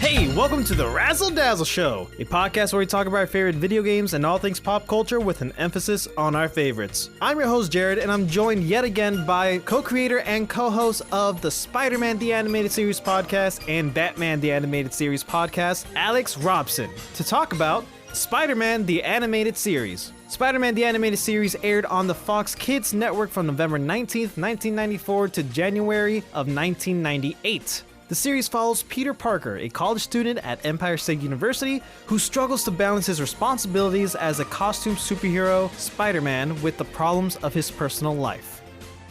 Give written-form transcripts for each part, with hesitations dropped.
Hey, welcome to the Razzle Dazzle Show, a podcast where we talk about our favorite video games and all things pop culture with an emphasis on our favorites. I'm your host, Jared, and I'm joined yet again by co-creator and co-host of the Spider-Man The Animated Series podcast and Batman The Animated Series podcast, Alex Robson, to talk about Spider-Man The Animated Series. Spider-Man The Animated Series aired on the Fox Kids Network from November 19th, 1994 to January of 1998. The series follows Peter Parker, a college student at Empire State University, who struggles to balance his responsibilities as a costume superhero, Spider-Man, with the problems of his personal life.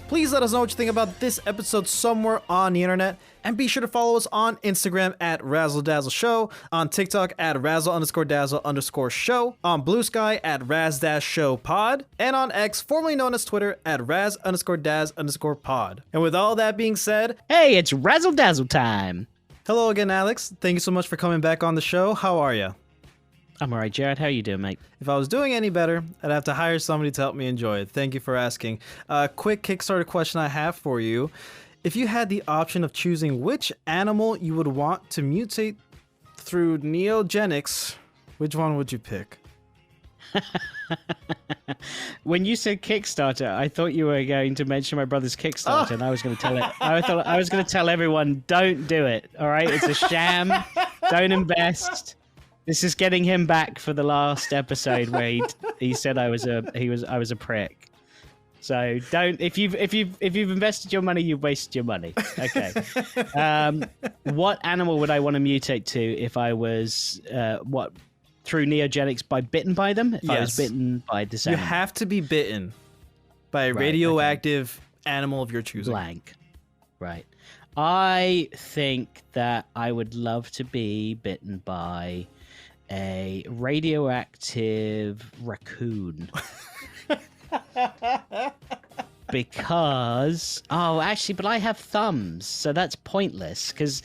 Please let us know what you think about this episode somewhere on the internet, and be sure to follow us on Instagram at Razzle Dazzle Show, on TikTok at Razzle_Dazzle_Show, on Blue Sky at Raz-Show-Pod, and on X, formerly known as Twitter, at Raz_Daz_Pod. And with all that being said, hey, it's Razzle Dazzle time. Hello again, Alex. Thank you so much for coming back on the show. How are you? I'm alright, Jared. How you doing, mate? If I was doing any better, I'd have to hire somebody to help me enjoy it. Thank you for asking. Quick Kickstarter question I have for you. If you had the option of choosing which animal you would want to mutate through neogenics, which one would you pick? When you said Kickstarter, I thought you were going to mention my brother's Kickstarter, and I was going to tell it. I was going to tell everyone, don't do it. All right, it's a sham. Don't invest. This is getting him back for the last episode where he said I was a prick. So don't, if you've invested your money, you've wasted your money. Okay. What animal would I want to mutate to if I was through neogenics by bitten by them? If I was bitten by this animal. You have to be bitten by a radioactive animal of your choosing. Blank. Right. I think that I would love to be bitten by a radioactive raccoon. Because but I have thumbs, so that's pointless because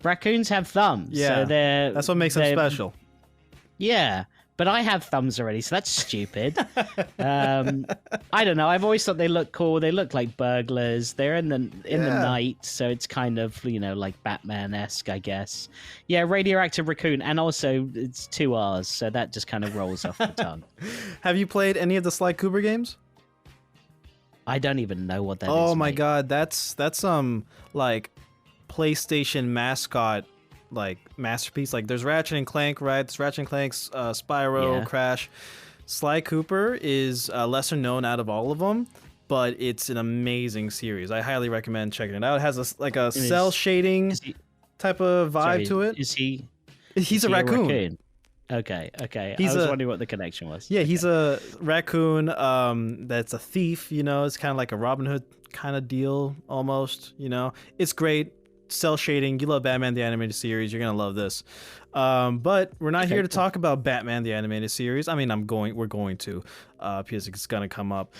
raccoons have thumbs. Yeah, so that's what makes them special. Yeah, but I have thumbs already, so that's stupid. I don't know. I've always thought they look cool. They look like burglars. They're in the night, so it's kind of like Batman-esque, I guess. Yeah, radioactive raccoon, and also it's 2 R's, so that just kind of rolls off the tongue. Have you played any of the Sly Cooper games? I don't even know what that is. Oh my mate. god, that's like PlayStation mascot masterpiece. Like there's Ratchet and Clank, right? There's Ratchet and Clank's Spyro, Crash. Sly Cooper is lesser known out of all of them, but it's an amazing series. I highly recommend checking it out. It has a cell shading type of vibe to it. He's a raccoon. Okay. I was wondering what the connection was. Yeah, he's a raccoon that's a thief, It's kind of like a Robin Hood kind of deal almost, It's great. Cell shading. You love Batman the Animated Series. You're going to love this. But we're not here to talk about Batman the Animated Series. I mean, we're going to because it's going to come up.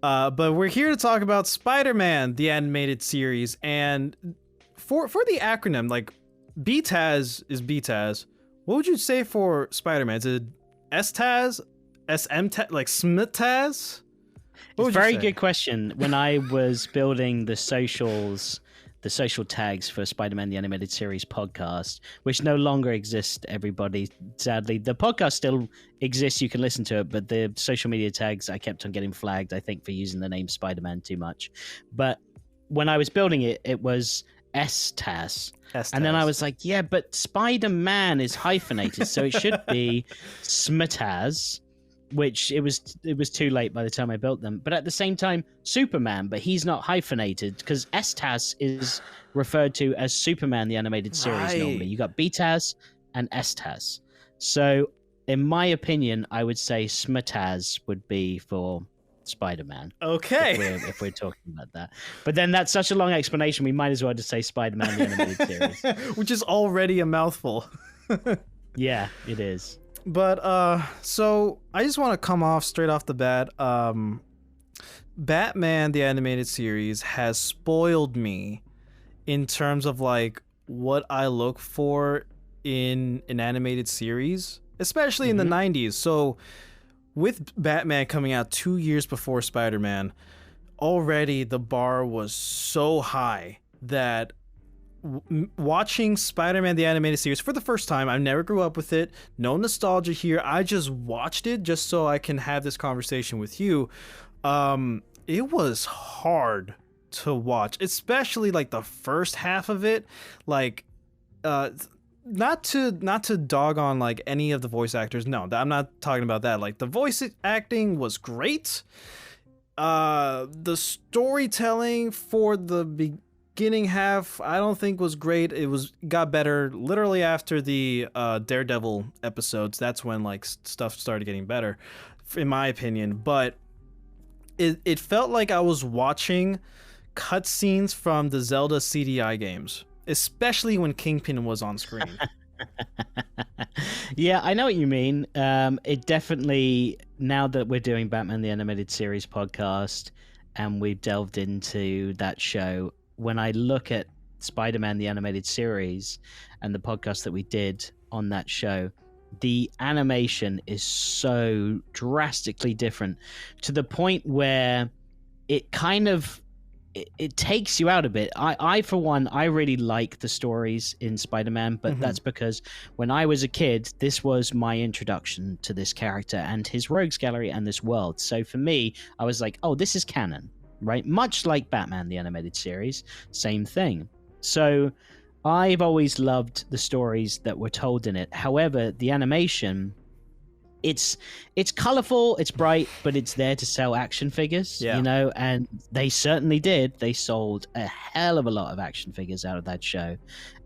But we're here to talk about Spider-Man the Animated Series. And for the acronym, like BTAS is BTAS. What would you say for Spider-Man? Is it STAS? SMTAS? Like SMTAS? It's a very good question. When I was building the social tags for Spider-Man the Animated Series podcast, which no longer exists, everybody, sadly. The podcast still exists, you can listen to it, but the social media tags, I kept on getting flagged, I think, for using the name Spider-Man too much. But when I was building it, it was STAS. And then I was like, yeah, but Spider-Man is hyphenated, so it should be SMTAS, which it was too late by the time I built them. But at the same time, Superman, but he's not hyphenated because STAS is referred to as Superman the Animated Series normally. You got BTAS and STAS. So in my opinion, I would say SMTAS would be for Spider-Man. Okay. If we're talking about that. But then that's such a long explanation, we might as well just say Spider-Man the Animated Series. Which is already a mouthful. Yeah, it is. But so I just want to come off straight off the bat. Batman the Animated Series has spoiled me in terms of like what I look for in an animated series, especially in the 90s. So with Batman coming out 2 years before Spider-Man, already the bar was so high that watching Spider-Man the animated series for the first time. I never grew up with it. No nostalgia here. I just watched it just so I can have this conversation with you. It was hard to watch, especially like the first half of it. Like, not to dog on like any of the voice actors. No, I'm not talking about that. Like the voice acting was great. The storytelling for the beginning half I don't think was great. It got better literally after the Daredevil episodes. That's when like stuff started getting better, in my opinion. But it felt like I was watching cutscenes from the Zelda CDI games, especially when Kingpin was on screen. Yeah, I know what you mean. It definitely, now that we're doing Batman the Animated Series podcast and we've delved into that show, when I look at Spider-Man the Animated Series and the podcast that we did on that show, the animation is so drastically different to the point where it kind of it takes you out a bit. I for one, I really like the stories in Spider-Man, but that's because when I was a kid, this was my introduction to this character and his rogues gallery and this world. So for me, I was like, oh, this is canon, right? Much like Batman the Animated Series, same thing. So I've always loved the stories that were told in it. However, the animation, it's colorful, it's bright, but it's there to sell action figures, you know, and they certainly did. They sold a hell of a lot of action figures out of that show.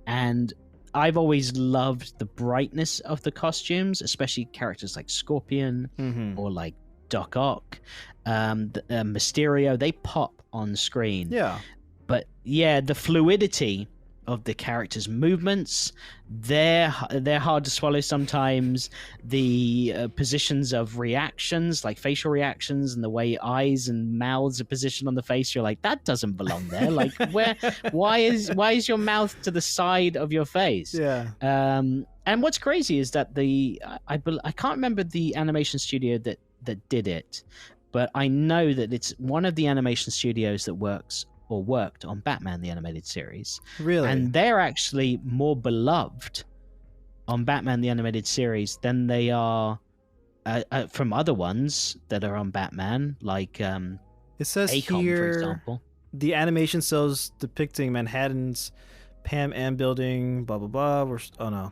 And I've always loved the brightness of the costumes, especially characters like Scorpion or like Doc Ock, Mysterio. They pop on screen. Yeah. But yeah, the fluidity of the characters' movements, they're hard to swallow sometimes. The positions of reactions, like facial reactions, and the way eyes and mouths are positioned on the face, you're like, that doesn't belong there. Like, why is your mouth to the side of your face? Yeah. And what's crazy is that I can't remember the animation studio that did it, but I know that it's one of the animation studios that worked on Batman the Animated Series. Really? And they're actually more beloved on Batman the Animated Series than they are from other ones that are on Batman, like it says Acom, here, for example. The animation cells depicting Manhattan's Pan Am building, blah blah blah. Oh no,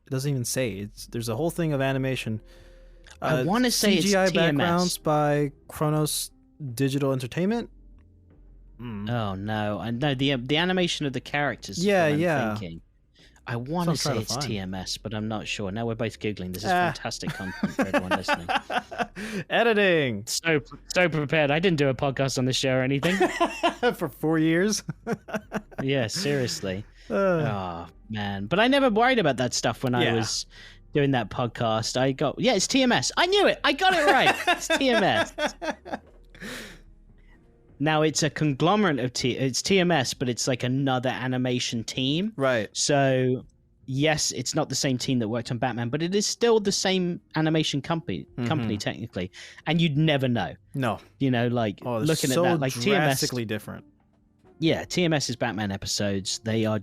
it doesn't even say. There's a whole thing of animation. I want to say CGI it's backgrounds by Kronos Digital Entertainment. Oh no! I know the animation of the characters. Yeah, I'm thinking. I want to say it's TMS, but I'm not sure. Now we're both googling. This is fantastic content for everyone listening. Editing. So prepared. I didn't do a podcast on the show or anything for 4 years. Yeah, seriously. Oh man! But I never worried about that stuff when I was doing that podcast. It's TMS. I knew it. I got it right. It's TMS. Now it's a conglomerate of it's TMS, but it's like another animation team. Right. So yes, it's not the same team that worked on Batman, but it is still the same animation company technically. And you'd never know. No. You know, like looking at that, like drastically different. Yeah, TMS's Batman episodes, they are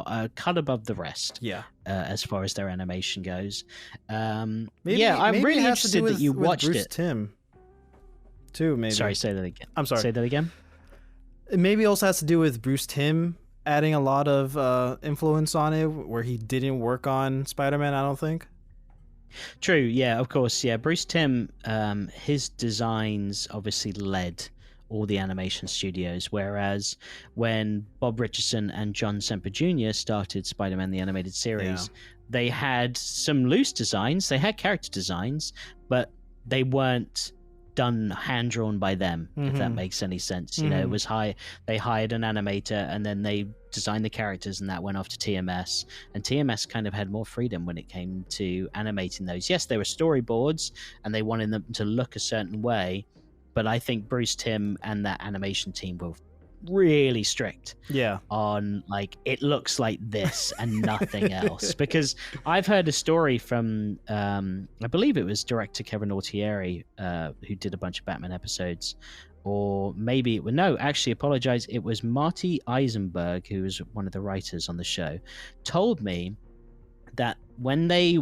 a cut above the rest. Yeah. As far as their animation goes. I'm really interested that you watched Bruce Timm. Too, maybe. Sorry, say that again. I'm sorry. Say that again. It maybe also has to do with Bruce Timm adding a lot of influence on it, where he didn't work on Spider-Man, I don't think. True, yeah, of course, yeah. Bruce Timm, his designs obviously led all the animation studios, whereas when Bob Richardson and John Semper Jr. started Spider-Man the Animated Series, they had some loose designs, they had character designs, but they weren't done hand-drawn by them, if that makes any sense. You know, it was they hired an animator and then they designed the characters, and that went off to TMS, and TMS kind of had more freedom when it came to animating those. Yes, they were storyboards and they wanted them to look a certain way, but I think Bruce Timm and that animation team were really strict on like, it looks like this and nothing else. Because I've heard a story from I believe it was director Kevin Autieri, who did a bunch of Batman episodes or maybe it was no. Actually, apologize. It was Marty Eisenberg, who was one of the writers on the show, told me that when they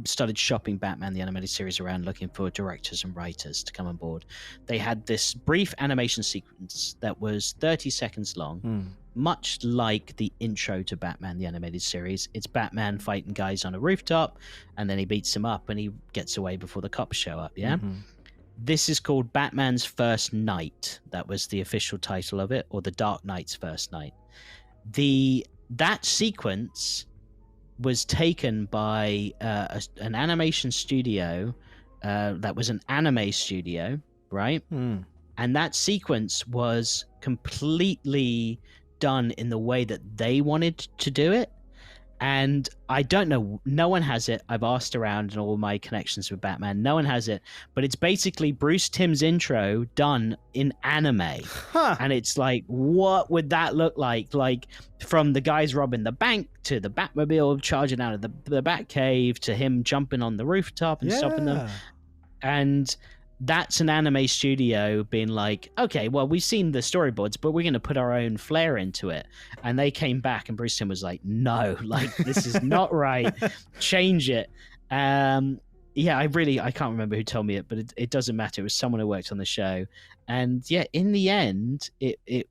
started shopping Batman the Animated Series around looking for directors and writers to come on board, they had this brief animation sequence that was 30 seconds long, much like the intro to Batman the Animated Series. It's Batman fighting guys on a rooftop, and then he beats them up and he gets away before the cops show up. This is called Batman's First Night. That was the official title of it, or The Dark Knight's First Night. That sequence was taken by an animation studio that was an anime studio, right? And that sequence was completely done in the way that they wanted to do it. And I don't know, no one has it. I've asked around in all my connections with Batman, no one has it, but it's basically Bruce Timm's intro done in anime. And it's like, what would that look like? Like, from the guys robbing the bank to the Batmobile charging out of the Batcave to him jumping on the rooftop and stopping them. And that's an anime studio being like, okay, well, we've seen the storyboards, but we're going to put our own flair into it. And they came back and Bruce Timm was like, no, like, this is not right. Change it. Yeah, I can't remember who told me it, but it doesn't matter. It was someone who worked on the show. And yeah, in the end, it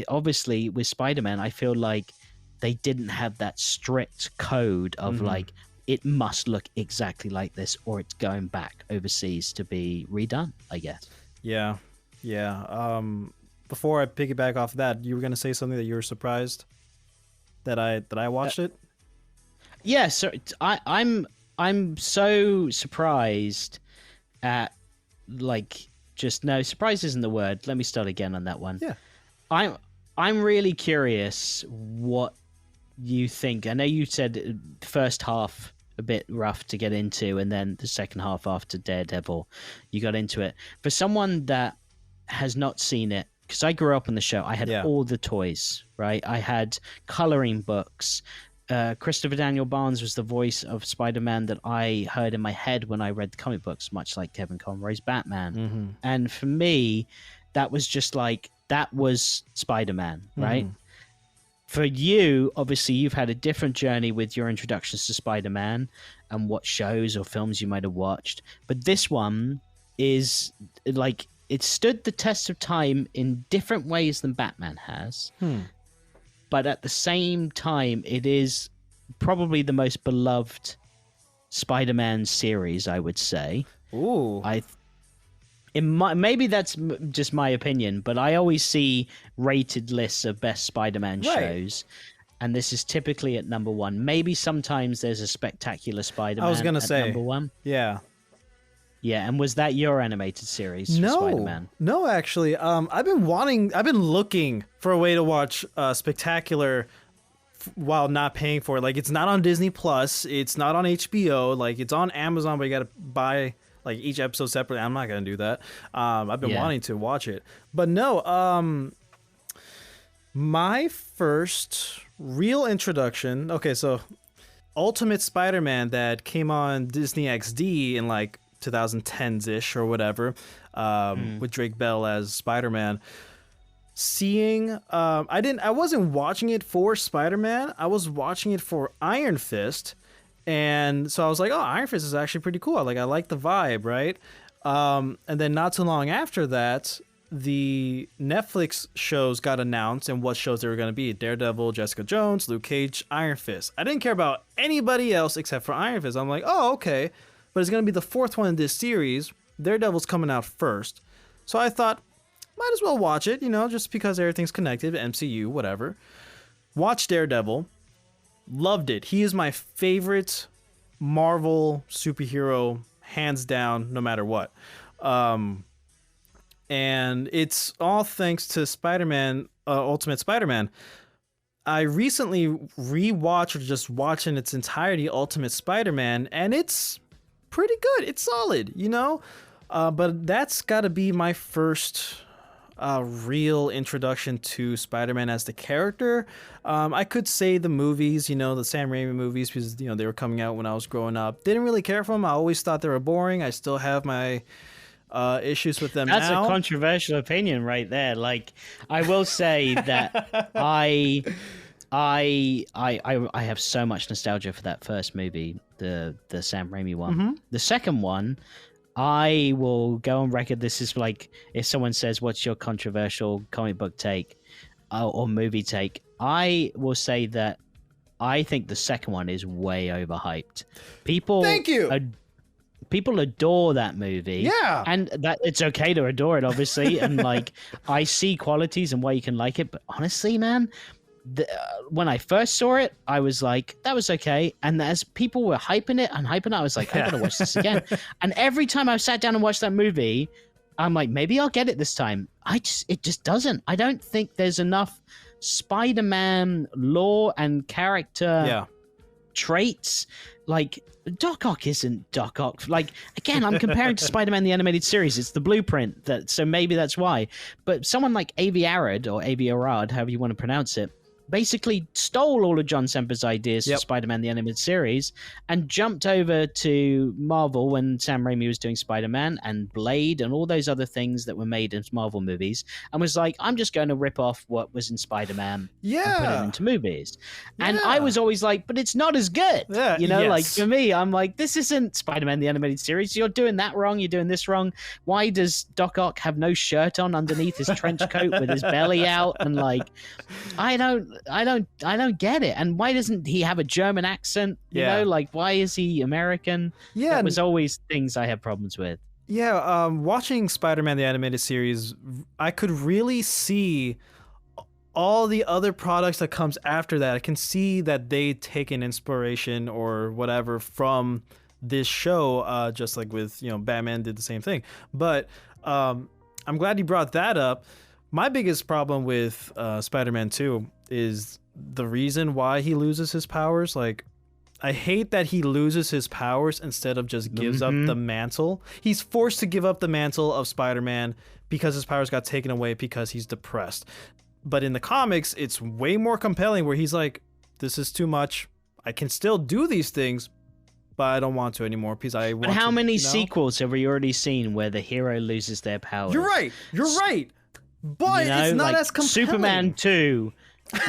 obviously with Spider-Man, I feel like they didn't have that strict code of like, it must look exactly like this or it's going back overseas to be redone, I guess. Yeah. Before I piggyback off that, you were going to say something that you were surprised that I watched it? Yeah, so I'm so surprised at, like, just no, surprise isn't the word. Let me start again on that one. Yeah. I'm really curious what you think. I know you said first half a bit rough to get into, and then the second half after Daredevil, you got into it. For someone that has not seen it, because I grew up on the show, I had all the toys, right? I had coloring books. Christopher Daniel Barnes was the voice of Spider-Man that I heard in my head when I read the comic books, much like Kevin Conroy's Batman. And for me, that was just like, that was Spider-Man, right? For you, obviously, you've had a different journey with your introductions to Spider-Man and what shows or films you might have watched. But this one is like, it stood the test of time in different ways than Batman has. But at the same time, it is probably the most beloved Spider-Man series, I would say. Ooh. Maybe that's just my opinion, but I always see rated lists of best Spider-Man shows, and this is typically at number one. Maybe sometimes there's a Spectacular Spider-Man. I was gonna say number one. Yeah. And was that your animated series for Spider-Man? No, actually. I've been looking for a way to watch Spectacular while not paying for it. Like, it's not on Disney Plus, it's not on HBO, like, it's on Amazon, but you gotta buy like each episode separately. I'm not gonna do that. I've been wanting to watch it, but no. My first real introduction. Okay, so Ultimate Spider-Man that came on Disney XD in like 2010s ish or whatever, with Drake Bell as Spider-Man. Seeing, I wasn't watching it for Spider-Man. I was watching it for Iron Fist. And so I was like, oh, Iron Fist is actually pretty cool. I like the vibe, right? And then not too long after that, the Netflix shows got announced and what shows they were going to be. Daredevil, Jessica Jones, Luke Cage, Iron Fist. I didn't care about anybody else except for Iron Fist. I'm like, oh, okay. But it's going to be the fourth one in this series. Daredevil's coming out first. So I thought, might as well watch it, just because everything's connected, MCU, whatever. Watch Daredevil. Loved it. He is my favorite Marvel superhero, hands down, no matter what. And it's all thanks to Spider-Man, Ultimate Spider-Man. I recently rewatched or just watched in its entirety Ultimate Spider-Man, and it's pretty good. It's solid, But that's got to be my first real introduction to Spider-Man as the character. I could say the movies, the Sam Raimi movies, because they were coming out when I was growing up. Didn't really care for them. I always thought they were boring. I still have my issues with them That's now. a controversial opinion right there. Like, I will say that I have so much nostalgia for that first movie, the Sam Raimi one. Mm-hmm. The second one, I will go on record. This is like, if someone says, "What's your controversial comic book take or movie take?" I will say that I think the second one is way overhyped. Thank you. People adore that movie. Yeah. And that it's okay to adore it, obviously. And like, I see qualities and why you can like it. But honestly, man, when I first saw it, I was like, that was okay. And as people were hyping it, I was like, I gotta watch this again. And every time I sat down and watched that movie, I'm like, maybe I'll get it this time. It just doesn't. I don't think there's enough Spider-Man lore and character traits. Like, Doc Ock isn't Doc Ock. Like, again, I'm comparing to Spider-Man the Animated Series. It's the blueprint, so maybe that's why. But someone like Avi Arad, or Avi Arad, however you want to pronounce it, basically stole all of John Semper's ideas for Spider-Man the Animated Series and jumped over to Marvel when Sam Raimi was doing Spider-Man and Blade and all those other things that were made in Marvel movies, and was like, I'm just going to rip off what was in Spider-Man and put it into movies. And I was always like, but it's not as good. Like, for me, I'm like, this isn't Spider-Man the Animated Series. You're doing that wrong. You're doing this wrong. Why does Doc Ock have no shirt on underneath his trench coat with his belly out? And like, I don't get it. And why doesn't he have a German accent? You know, like, why is he American? Yeah, that was always things I had problems with. Yeah, watching Spider-Man the Animated Series, I could really see all the other products that comes after that. I can see that they take an inspiration or whatever from this show, just like with, Batman did the same thing. But I'm glad you brought that up. My biggest problem with Spider-Man 2 is the reason why he loses his powers. Like, I hate that he loses his powers instead of just gives up the mantle. He's forced to give up the mantle of Spider-Man because his powers got taken away because he's depressed. But in the comics, it's way more compelling where he's like, this is too much. I can still do these things, but I don't want to anymore because I want to. But how many sequels have we already seen where the hero loses their powers? You're right. But it's not as compelling. Superman 2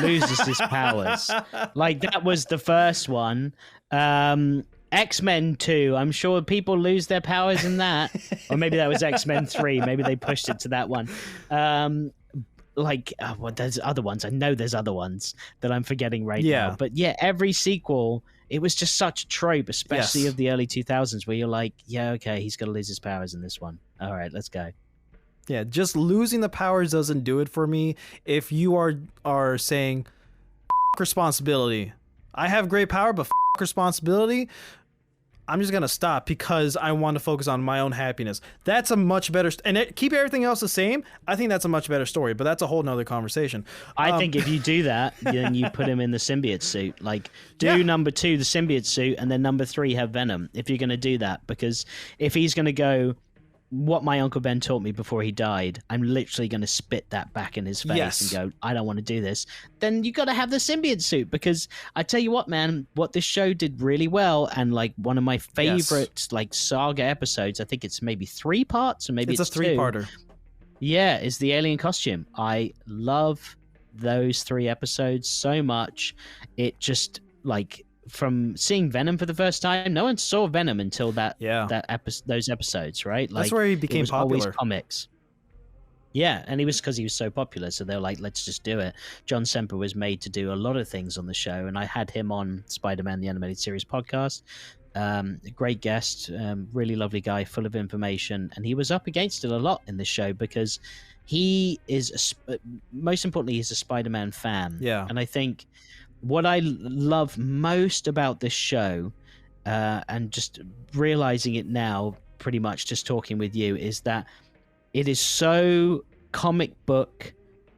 loses his powers. Like, that was the first one. X-Men 2, I'm sure people lose their powers in that. Or maybe that was X-Men 3. Maybe they pushed it to that one. There's other ones. I know there's other ones that I'm forgetting right now. But yeah, every sequel, it was just such a trope, especially of the early 2000s, where you're like, yeah, okay, he's going to lose his powers in this one. All right, let's go. Yeah, just losing the powers doesn't do it for me. If you are saying responsibility, I have great power, but responsibility, I'm just gonna stop because I want to focus on my own happiness. That's a much better keep everything else the same. I think that's a much better story, but that's a whole nother conversation. I think if you do that, then you put him in the symbiote suit. Like, do number 2 the symbiote suit, and then number 3 have Venom. If you're gonna do that, because if he's gonna go, what my Uncle Ben taught me before he died, I'm literally going to spit that back in his face and go, I don't want to do this. Then you got to have the symbiote suit, because I tell you what, man, what this show did really well, and like one of my favorite like saga episodes, I think it's maybe 3 parts, or maybe it's a 3-parter. Yeah, is the alien costume. I love those 3 episodes so much. It just, like, from seeing Venom for the first time, no one saw Venom until those episodes, right? Like, that's where he became popular. Always comics. Yeah, and because he was so popular, so they were like, let's just do it. John Semper was made to do a lot of things on the show, and I had him on Spider-Man the Animated Series podcast. Great guest, really lovely guy, full of information, and he was up against it a lot in the show because he is, most importantly, he's a Spider-Man fan. Yeah, and I think what I love most about this show, and just realizing it now, pretty much just talking with you, is that it is so comic book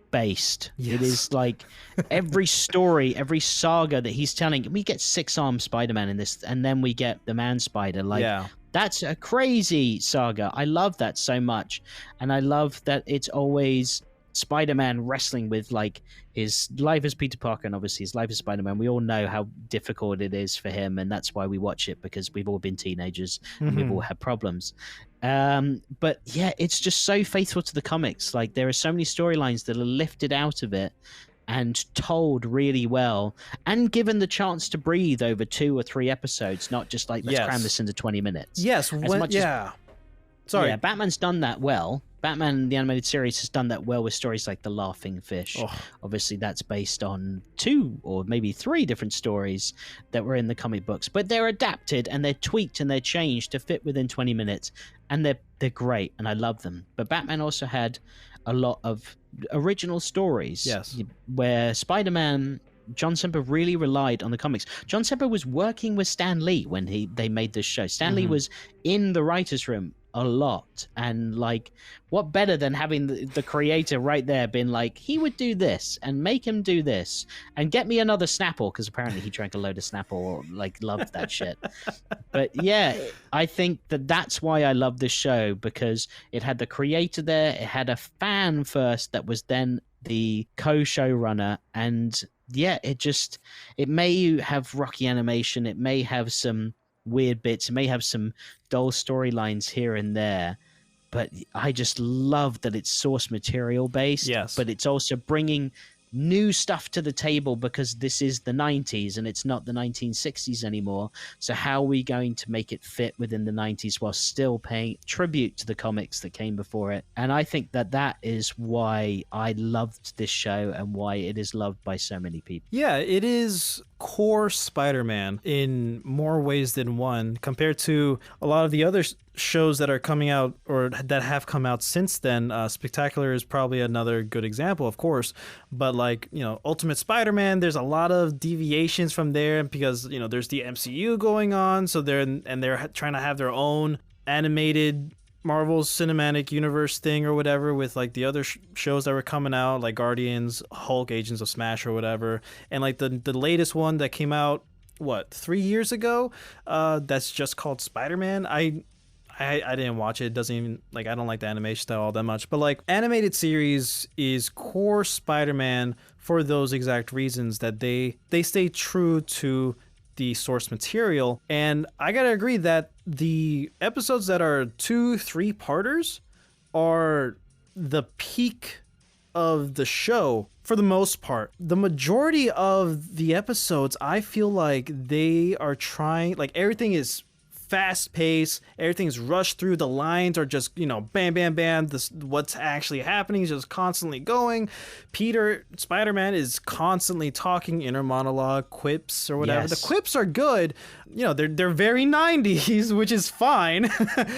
based. It is like every story, every saga that he's telling. We get 6-armed Spider-Man in this, and then we get the Man Spider. Like, that's a crazy saga. I love that so much, and I love that it's always Spider-Man wrestling with like his life as Peter Parker and obviously his life as Spider-Man. We all know how difficult it is for him, and that's why we watch it, because we've all been teenagers and we've all had problems. But yeah, it's just so faithful to the comics. Like, there are so many storylines that are lifted out of it and told really well, and given the chance to breathe over 2 or 3 episodes, not just like, let's cram this into 20 minutes. Yes, Sorry. Yeah, Batman's done that well. Batman, the animated series, has done that well with stories like The Laughing Fish. Oh. Obviously, that's based on 2 or maybe 3 different stories that were in the comic books. But they're adapted and they're tweaked and they're changed to fit within 20 minutes. And they're great, and I love them. But Batman also had a lot of original stories. Yes. Where Spider-Man... John Semper really relied on the comics. John Semper was working with Stan Lee when they made this show. Stan Lee was in the writer's room a lot, and like, what better than having the creator right there being like, he would do this and make him do this and get me another Snapple, because apparently he drank a load of Snapple, or like loved that shit. But yeah, I think that's why I love this show, because it had the creator there, it had a fan first that was then the co-showrunner, and yeah, it may have rocky animation, it may have some weird bits, it may have some dull storylines here and there, but I just love that it's source material based. Yes. But it's also bringing new stuff to the table, because this is the 90s and it's not the 1960s anymore. So how are we going to make it fit within the 90s while still paying tribute to the comics that came before it? And I think that is why I loved this show and why it is loved by so many people. Yeah, it is core Spider-Man in more ways than one, compared to a lot of the other shows that are coming out or that have come out since then. Spectacular is probably another good example, of course, but like, Ultimate Spider-Man, there's a lot of deviations from there, because there's the MCU going on, so they're trying to have their own animated Marvel's cinematic universe thing or whatever, with like the other shows that were coming out, like Guardians, Hulk, Agents of Smash or whatever. And like the latest one that came out 3 years ago, that's just called Spider-Man. I didn't watch it. It doesn't even, like, I don't like the animation style all that much, but like, animated series is core Spider-Man for those exact reasons, that they stay true to the source material. And I gotta agree that the episodes that are 2-3 parters are the peak of the show for the most part. The majority of the episodes, I feel like they are trying, like, everything is fast paced, everything's rushed through, the lines are just, bam, bam, bam, what's actually happening is just constantly going. Peter, Spider-Man, is constantly talking, inner monologue, quips or whatever. Yes. The quips are good. They're very 90s, which is fine.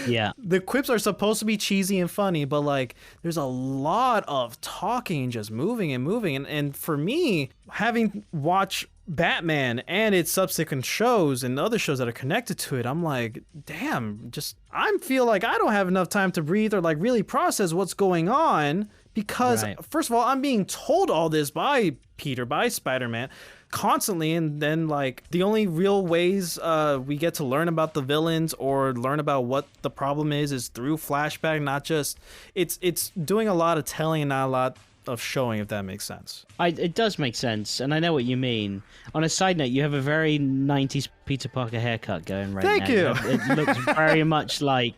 Yeah. The quips are supposed to be cheesy and funny, but like, there's a lot of talking, just moving and moving. And for me, having watched Batman and its subsequent shows and other shows that are connected to it, I'm like, damn, I feel like I don't have enough time to breathe or like really process what's going on, because First of all, I'm being told all this by Peter, by Spider-Man constantly, and then like the only real ways we get to learn about the villains or learn about what the problem is through flashback. Not just, it's doing a lot of telling and not a lot of showing, if that makes sense. It does make sense, and I know what you mean. On a side note, you have a very 90s Peter Parker haircut going right now. Thank you. It looks very much like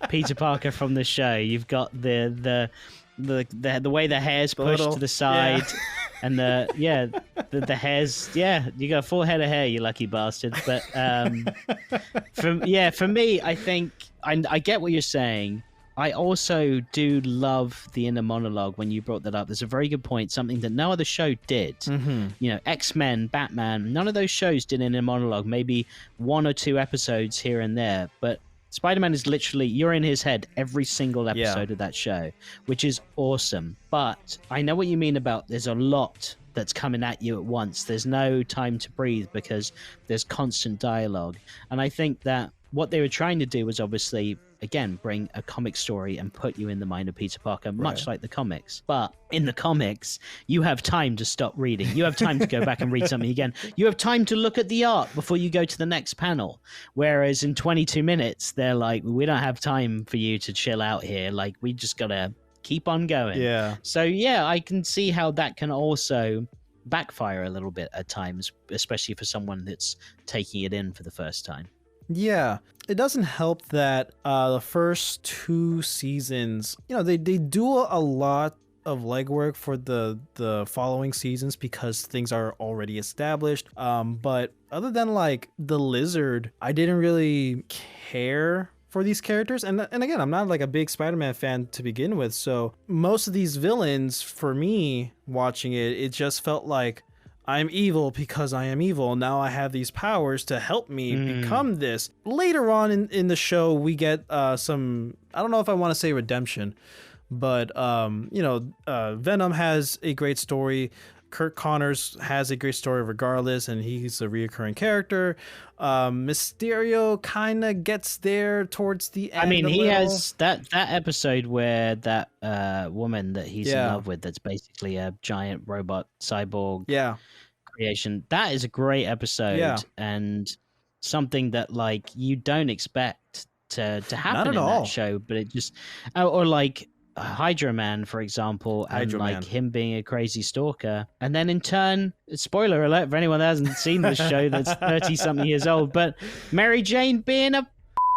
Peter Parker from the show. You've got the way the hair's pushed to the side, and the hair's, you got a full head of hair, you lucky bastard. But for me, I think I get what you're saying. I also do love the inner monologue when you brought that up. There's a very good point, something that no other show did. Mm-hmm. X-Men, Batman, none of those shows did an inner monologue, maybe 1 or 2 episodes here and there. But Spider-Man is literally, you're in his head every single episode of that show, which is awesome. But I know what you mean about there's a lot that's coming at you at once. There's no time to breathe because there's constant dialogue. And I think that what they were trying to do was obviously, again, bring a comic story and put you in the mind of Peter Parker, much like the comics. But in the comics, you have time to stop reading. You have time to go back and read something again. You have time to look at the art before you go to the next panel. Whereas in 22 minutes, they're like, we don't have time for you to chill out here. Like, we just got to keep on going. Yeah. So yeah, I can see how that can also backfire a little bit at times, especially for someone that's taking it in for the first time. Yeah, it doesn't help that the first 2 seasons, they do a lot of legwork for the following seasons because things are already established. But other than like the Lizard, I didn't really care for these characters. And again, I'm not like a big Spider-Man fan to begin with. So most of these villains, for me watching it just felt like I'm evil because I am evil. Now I have these powers to help me become this. Later on in the show, we get some, I don't know if I want to say redemption, but, Venom has a great story. Kurt Connors has a great story regardless, and he's a reoccurring character. Mysterio kind of gets there towards the end. I mean, he has that episode where that woman that he's in love with, that's basically a giant robot cyborg creation. That is a great episode and something that like you don't expect to happen in that show, but it just, or like Hydra Man, for example, and like him being a crazy stalker. And then in turn, spoiler alert for anyone that hasn't seen this show that's 30-something years old, but Mary Jane being a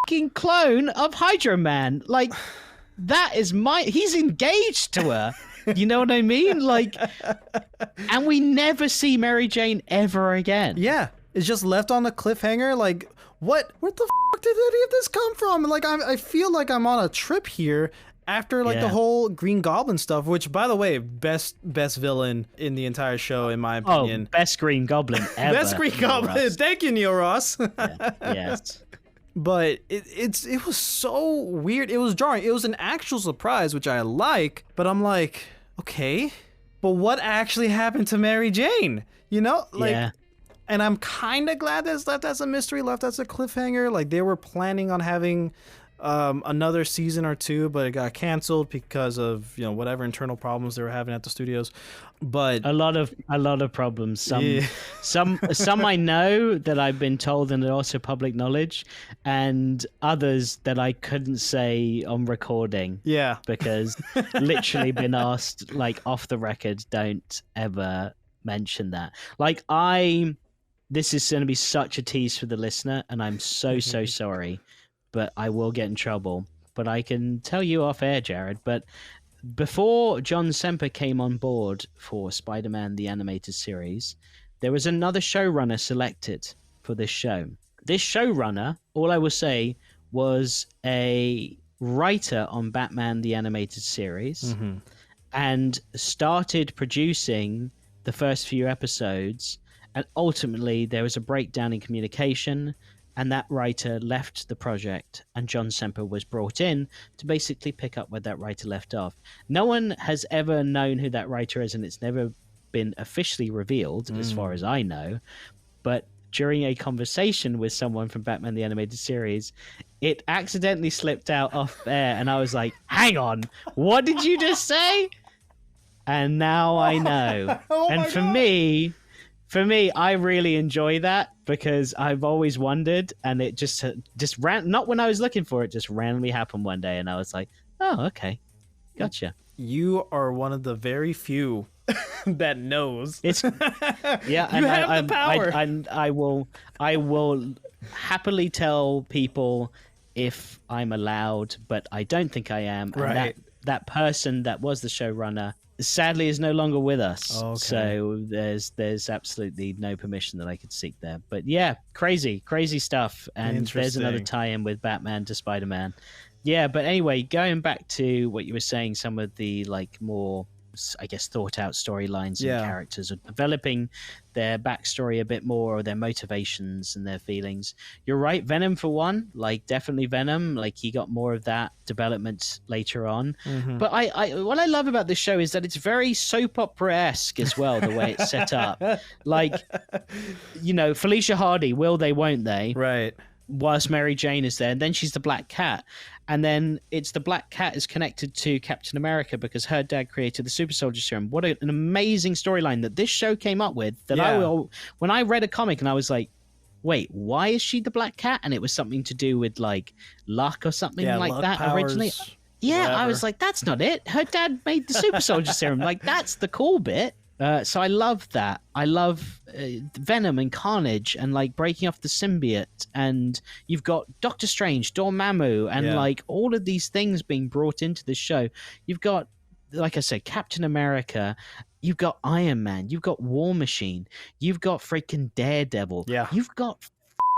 fucking clone of Hydra Man. Like, that is he's engaged to her. You know what I mean? Like, and we never see Mary Jane ever again. Yeah, it's just left on a cliffhanger. Like, where the fuck did any of this come from? Like, I feel like I'm on a trip here. After like the whole Green Goblin stuff, which by the way, best villain in the entire show in my opinion. Oh, best Green Goblin ever. Best Green Goblin. Thank you, Neil Ross. Yes. But it was so weird. It was jarring. It was an actual surprise, which I like. But I'm like, okay, but what actually happened to Mary Jane? Like, and I'm kind of glad that it's left as a mystery, left as a cliffhanger. Like they were planning on having another season or 2, but it got canceled because of whatever internal problems they were having at the studios. But a lot of problems. Some I know that I've been told, and they're also public knowledge, and others that I couldn't say on recording. Yeah, because literally been asked like off the record, don't ever mention that. Like this is going to be such a tease for the listener, and I'm so sorry. But I will get in trouble. But I can tell you off air, Jared. But before John Semper came on board for Spider-Man the Animated Series, there was another showrunner selected for this show. This showrunner, all I will say, was a writer on Batman the Animated Series and started producing the first few episodes. And ultimately, there was a breakdown in communication. And that writer left the project, and John Semper was brought in to basically pick up where that writer left off. No one has ever known who that writer is, and it's never been officially revealed, as far as I know. But during a conversation with someone from Batman the Animated Series, it accidentally slipped out off air, and I was like, hang on, what did you just say? And now I know. And for me, I really enjoy that because I've always wondered, and it just ran, not when I was looking for it, just randomly happened one day, and I was like, oh, okay, gotcha. You are one of the very few that knows. It's you have the power. I will happily tell people if I'm allowed, but I don't think I am. Right. And that person that was the showrunner sadly is no longer with us. Okay. So there's absolutely no permission that I could seek there. But yeah, crazy stuff. And there's another tie-in with Batman to Spider-Man. Yeah, but anyway, going back to what you were saying, some of the like more, I guess, thought out storylines and characters, or developing their backstory a bit more, or their motivations and their feelings. You're right, Venom for one, like definitely Venom, like he got more of that development later on. But I what I love about this show is that it's very soap opera-esque as well, the way it's set up. Like, Felicia Hardy, will they, won't they? Right. Whilst Mary Jane is there, and then she's the Black Cat, and then it's the Black Cat is connected to Captain America because her dad created the Super Soldier Serum. What an amazing storyline that this show came up with. When I read a comic and I was like, wait, why is she the Black Cat? And it was something to do with like luck or something like that powers. Originally. Yeah, whatever. I was like, that's not it. Her dad made the super soldier serum. Like, that's the cool bit. So I love that. I love Venom and Carnage and like breaking off the symbiote. And you've got Doctor Strange, Dormammu, and like all of these things being brought into the show. You've got, like I said, Captain America. You've got Iron Man. You've got War Machine. You've got freaking Daredevil. Yeah. You've got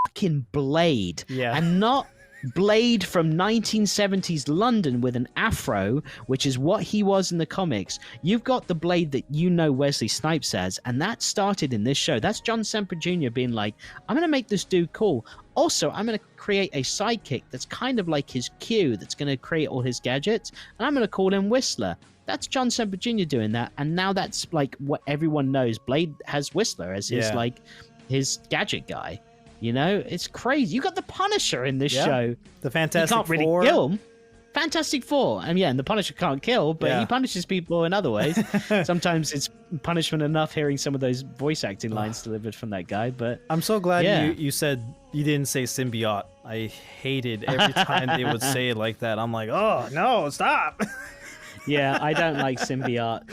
fucking Blade. Yeah. And not Blade from 1970s London with an afro, which is what he was in the comics. You've got the Blade that you know Wesley Snipes as, and that started in this show. That's John Semper Jr. being like, I'm going to make this dude cool. Also, I'm going to create a sidekick that's kind of like his Q, that's going to create all his gadgets, and I'm going to call him Whistler. That's John Semper Jr. doing that, and now that's like what everyone knows. Blade has Whistler as his like his gadget guy. You know, it's crazy. You got the Punisher in this show. The Fantastic Four. You can't really kill him. Fantastic Four. And the Punisher can't kill, but he punishes people in other ways. Sometimes it's punishment enough hearing some of those voice acting lines delivered from that guy. But I'm so glad you said you didn't say symbiote. I hated every time they would say it like that. I'm like, oh, no, stop. Yeah, I don't like symbiote.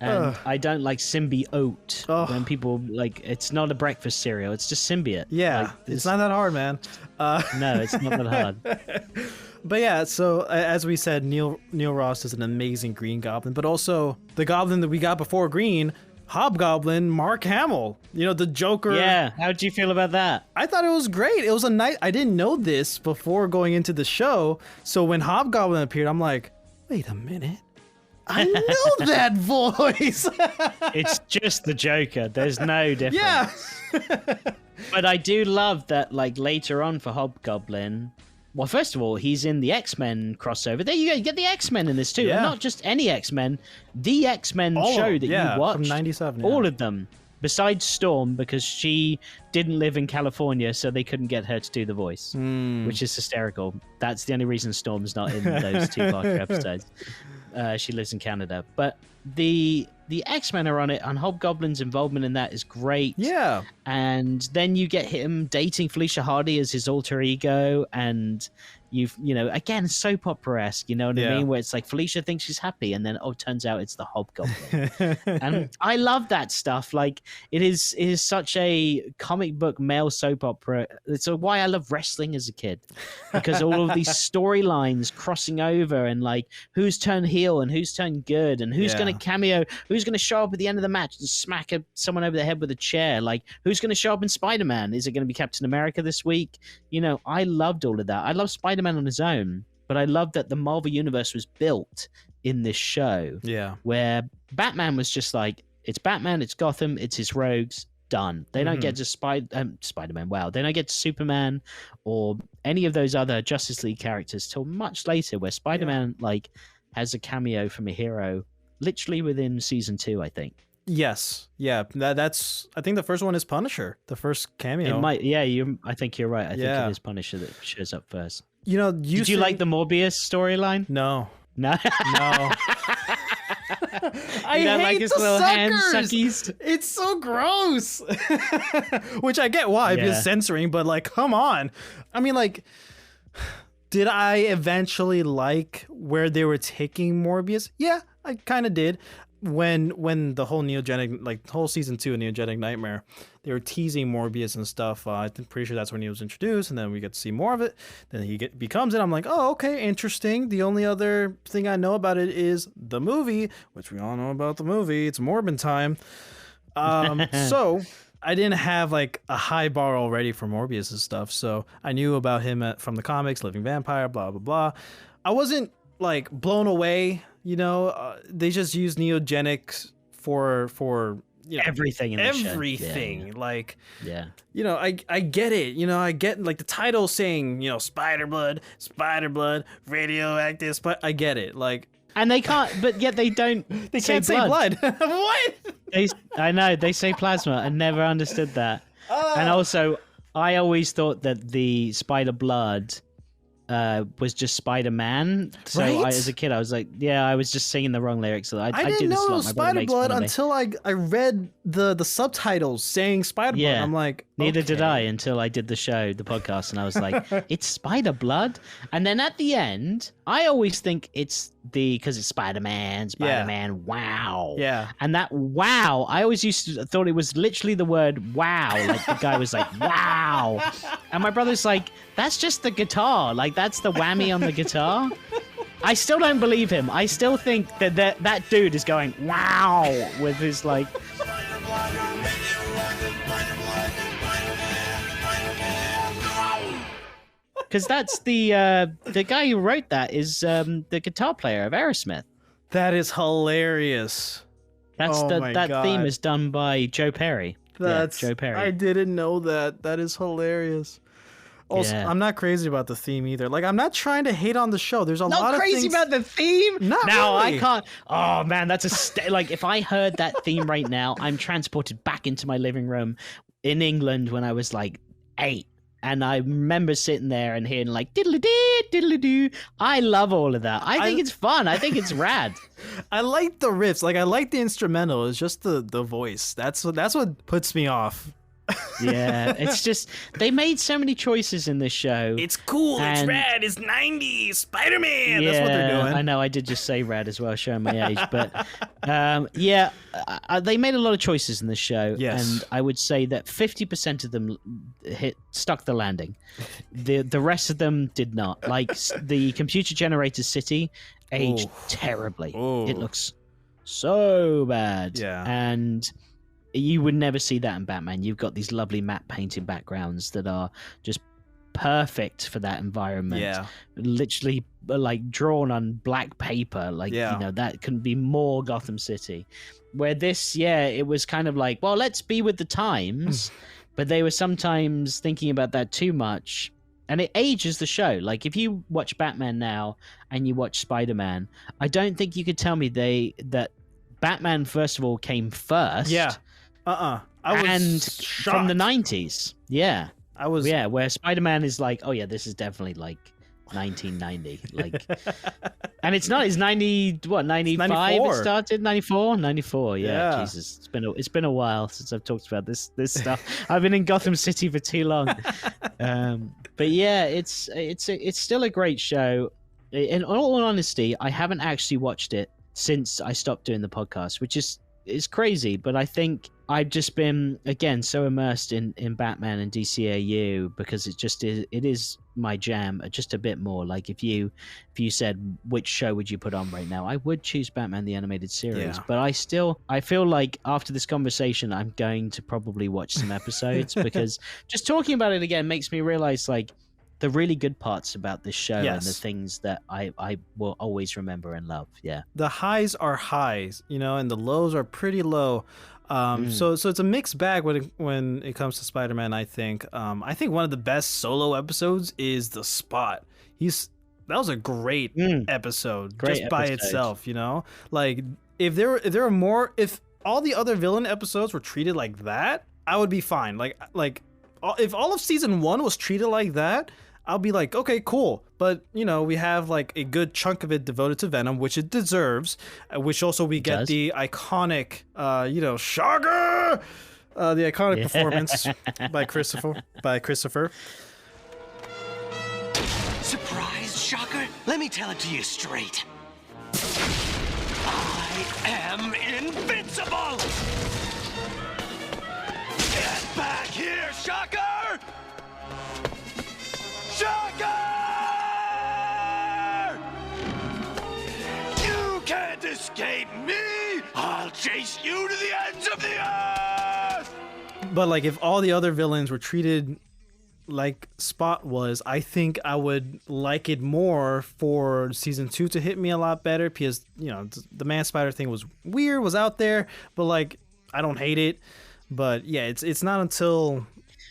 And I don't like symbiote when people like it's not a breakfast cereal, it's just symbiote. Yeah, like, it's not that hard, man. No, it's not that hard. But yeah, so as we said, Neil Ross is an amazing Green Goblin, but also the Goblin that we got before Green, Hobgoblin, Mark Hamill. You know, the Joker. Yeah, how'd you feel about that? I thought it was great. It was a night. I didn't know this before going into the show, so when Hobgoblin appeared, I'm like, wait a minute. I know that voice. It's just the Joker. There's no difference. Yeah. But I do love that, like, later on for Hobgoblin, well, first of all, he's in the X-Men crossover. There you go. You get the X-Men in this, too. Yeah. And not just any X-Men. The X-Men show that you watched. From 97. All of them. Besides Storm, because she didn't live in California, so they couldn't get her to do the voice, which is hysterical. That's the only reason Storm's not in those two Parker episodes. She lives in Canada. But the X-Men are on it, and Hobgoblin's involvement in that is great. Yeah. And then you get him dating Felicia Hardy as his alter ego, and you know, again, soap opera-esque, you know what I mean? Where it's like Felicia thinks she's happy, and then, turns out it's the Hobgoblin. And I love that stuff. Like, it is such a comic book male soap opera. It's why I love wrestling as a kid, because all of these storylines crossing over, and like, who's turned heel and who's turned good, and who's going to cameo, who's going to show up at the end of the match and smack someone over the head with a chair, like, who's going to show up in Spider-Man? Is it going to be Captain America this week? You know, I loved all of that. I love Spider-Man on his own, but I love that the Marvel Universe was built in this show. Yeah. Where Batman was just like, it's Batman, it's Gotham, it's his rogues, done. They don't get to Spider-Man, they don't get to Superman or any of those other Justice League characters till much later, where Spider-Man like has a cameo from a hero literally within season 2, I think. Yes. Yeah. That's. I think the first one is Punisher. The first cameo. It might. Yeah. I think you're right. I think it is Punisher that shows up first. You know. Did you like the Morbius storyline? No. No. No. I hate like his little hand suckies. It's so gross. Which I get why, because censoring, but like, come on. I mean, like, did I eventually like where they were taking Morbius? Yeah, I kind of did. When the whole Neogenic, like whole season 2 of Neogenic Nightmare, they were teasing Morbius and stuff. I'm pretty sure that's when he was introduced, and then we get to see more of it. Then he becomes it. I'm like, oh, okay, interesting. The only other thing I know about it is the movie, which we all know about the movie. It's Morbin time. So I didn't have like a high bar already for Morbius and stuff. So I knew about him from the comics, Living Vampire, blah, blah, blah. I wasn't like blown away. You know, they just use Neogenics for you know, everything in the everything. Yeah. Like, you know, I get it. You know, I get like the title saying, you know, spider blood, radioactive. I get it. Like, and they can't, but yet they don't. They can't say blood. What? I know they say plasma. I never understood that. And also, I always thought that the spider blood was just Spider-Man. So Right? as a kid, I was like, I was just singing the wrong lyrics. So I didn't did know this it a was lot. My brother makes fun Spider-Blood of me. until I read the subtitles saying Spider-Blood. Yeah. I'm like, Neither did I okay. until I did the podcast, and I was like, it's Spider-Blood? And then at the end, I always think it's because it's Spider-Man, wow. Yeah. And that wow, I always thought it was literally the word wow. Like the guy was like, wow. And my brother's like, that's just the guitar. Like that's the whammy on the guitar. I still don't believe him. I still think that dude is going, wow, with his like... Because that's the guy who wrote that is the guitar player of Aerosmith. That is hilarious. That's that theme is done by Joe Perry. Joe Perry. I didn't know that. That is hilarious. Also, I'm not crazy about the theme either. Like, I'm not trying to hate on the show. There's a lot of things... Not crazy about the theme? Not no, really. I can't. Oh, man, that's like, if I heard that theme right now, I'm transported back into my living room in England when I was like 8. And I remember sitting there and hearing like diddly-dee, diddly-doo. I love all of that. I think it's fun. I think it's rad. I like the riffs. Like, I like the instrumental. It's just the voice. That's what puts me off. Yeah, it's just they made so many choices in this show. It's cool. It's rad. It's 90s. Spider-Man. Yeah, that's what they're doing. I know. I did just say rad as well, showing my age. But they made a lot of choices in this show. Yes. And I would say that 50% of them stuck the landing. The rest of them did not. Like the computer-generated city aged terribly. Ooh. It looks so bad. Yeah. And you would never see that in Batman. You've got these lovely matte painted backgrounds that are just perfect for that environment. Yeah. Literally like drawn on black paper. Like, you know, that couldn't be more Gotham City. Where this, it was kind of like, well, let's be with the times. But they were sometimes thinking about that too much. And it ages the show. Like, if you watch Batman now and you watch Spider-Man, I don't think you could tell me that Batman, first of all, came first. Yeah. I was shocked. From the 90s. Yeah. I was. Yeah, where Spider-Man is like, oh yeah, this is definitely like 1990. Like, and it's not. It's 95 it started? 94. Yeah. Jesus, it's been a while since I've talked about this stuff. I've been in Gotham City for too long. But yeah, it's still a great show. In all honesty, I haven't actually watched it since I stopped doing the podcast, which is crazy. But I think I've just been, again, so immersed in Batman and DCAU because it is my jam just a bit more. Like if you said which show would you put on right now, I would choose Batman the Animated Series. Yeah. But I feel like after this conversation, I'm going to probably watch some episodes because just talking about it again makes me realize like the really good parts about this show and the things that I will always remember and love. Yeah. The highs are highs, and the lows are pretty low. So it's a mixed bag when it comes to Spider-Man. I think one of the best solo episodes is The Spot. That was a great episode, by itself. Like if all the other villain episodes were treated like that, I would be fine. Like if all of season 1 was treated like that, I'll be like, okay, cool. But, we have like a good chunk of it devoted to Venom, which it deserves, which also we get the iconic, Shocker, the iconic performance by Christopher. Surprise, Shocker? Let me tell it to you straight. I am invincible! Get back here, Shocker! Shocker! You can't escape me! I'll chase you to the ends of the earth! But like if all the other villains were treated like Spot was, I think I would like it more for season 2 to hit me a lot better because, the Man Spider thing was weird, was out there, but like I don't hate it. But yeah, it's not until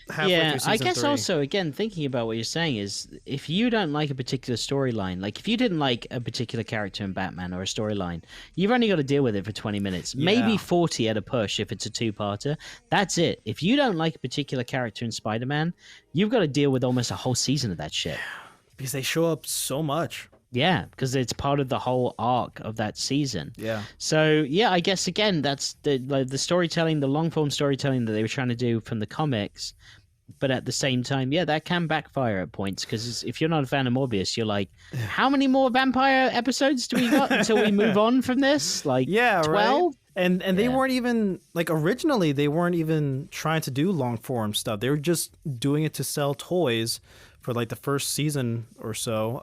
halfway through season 3. I guess also, again, thinking about what you're saying is if you don't like a particular storyline, like if you didn't like a particular character in Batman or a storyline, you've only got to deal with it for 20 minutes, maybe 40 at a push if it's a 2-parter. That's it. If you don't like a particular character in Spider-Man, you've got to deal with almost a whole season of that shit. because they show up so much. Yeah, because it's part of the whole arc of that season. Yeah. So yeah, I guess again that's the storytelling, the long form storytelling that they were trying to do from the comics. But at the same time, yeah, that can backfire at points because if you're not a fan of Morbius, you're like, how many more vampire episodes do we got until we move on from this? Like, 12? Right? And they weren't even, like, originally, they weren't even trying to do long form stuff. They were just doing it to sell toys for, like, the first season or so,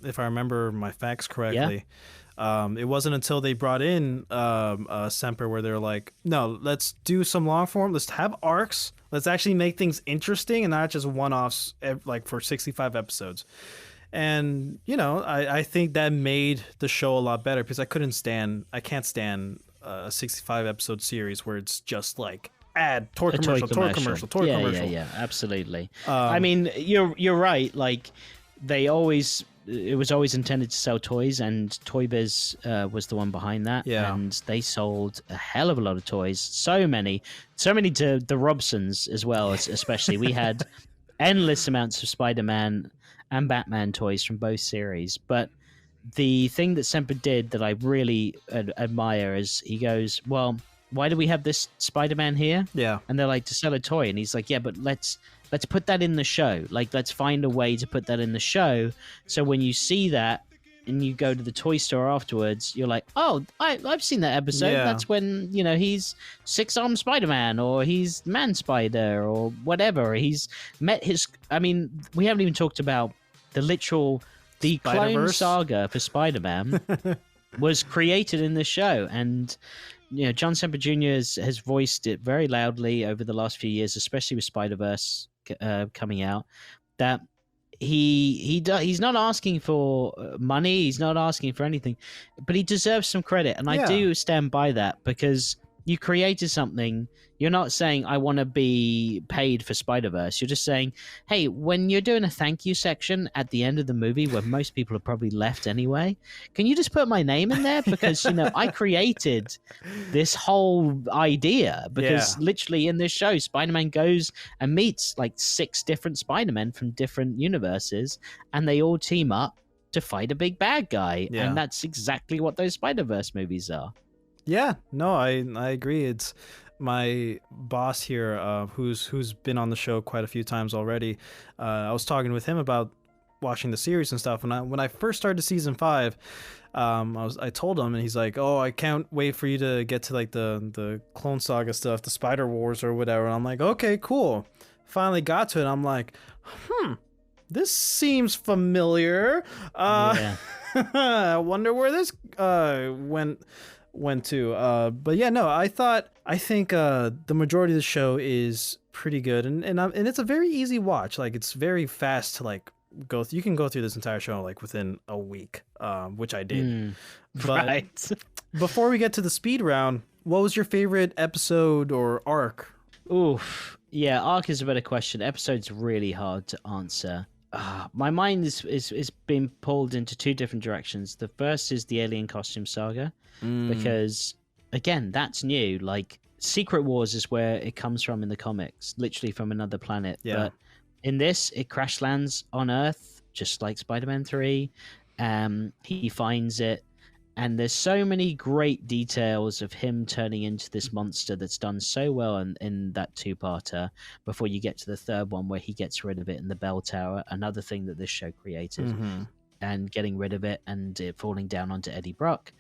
if I remember my facts correctly. Yeah. It wasn't until they brought in Semper where they're like, no, let's do some long form. Let's have arcs. Let's actually make things interesting and not just one-offs like for 65 episodes. And, you know, I think that made the show a lot better because I can't stand a 65 episode series where it's just like toy commercial. Yeah, absolutely. I mean, you're right. Like it was always intended to sell toys, and Toy Biz was the one behind that. Yeah. And they sold a hell of a lot of toys. So many to the Robsons as well, especially. We had endless amounts of Spider-Man and Batman toys from both series. But the thing that Semper did that I really admire is he goes, well, why do we have this Spider-Man here? Yeah. And they're like, to sell a toy. And he's like, yeah, but let's put that in the show. Like, let's find a way to put that in the show. So when you see that and you go to the toy store afterwards, you're like, oh, I've seen that episode. Yeah. That's when, you know, he's Six-Armed Spider-Man or he's Man-Spider or whatever. He's met his... I mean, we haven't even talked about the clone saga for Spider-Man was created in the show. And, you know, John Semper Jr. has voiced it very loudly over the last few years, especially with Spider-Verse coming out, that he's not asking for money, he's not asking for anything, but he deserves some credit, and I do stand by that because you created something. You're not saying I want to be paid for Spider-Verse. You're just saying, hey, when you're doing a thank you section at the end of the movie where most people have probably left anyway, can you just put my name in there? Because, you know, I created this whole idea because literally in this show, Spider-Man goes and meets like 6 different Spider-Men from different universes, and they all team up to fight a big bad guy. Yeah. And that's exactly what those Spider-Verse movies are. Yeah, no, I agree. It's my boss here, who's been on the show quite a few times already. I was talking with him about watching the series and stuff. When I first started season 5, I told him, and he's like, "Oh, I can't wait for you to get to like the Clone Saga stuff, the Spider Wars or whatever." And I'm like, "Okay, cool." Finally got to it. I'm like, this seems familiar. I wonder where this went to. But yeah, no, I think the majority of the show is pretty good, and it's a very easy watch. Like, it's very fast to like go through. You can go through this entire show like within a week, which I did. But right. Before we get to the speed round, what was your favorite episode or arc? Oof. Yeah, arc is a better question. Episode's really hard to answer. My mind is being pulled into 2 different directions. The first is the Alien Costume Saga, because, again, that's new. Like, Secret Wars is where it comes from in the comics, literally from another planet. Yeah. But in this, it crash lands on Earth, just like Spider-Man 3. He finds it, and there's so many great details of him turning into this monster that's done so well in that 2-parter before you get to the 3rd one where he gets rid of it in the bell tower, another thing that this show created, and getting rid of it and it falling down onto Eddie Brock.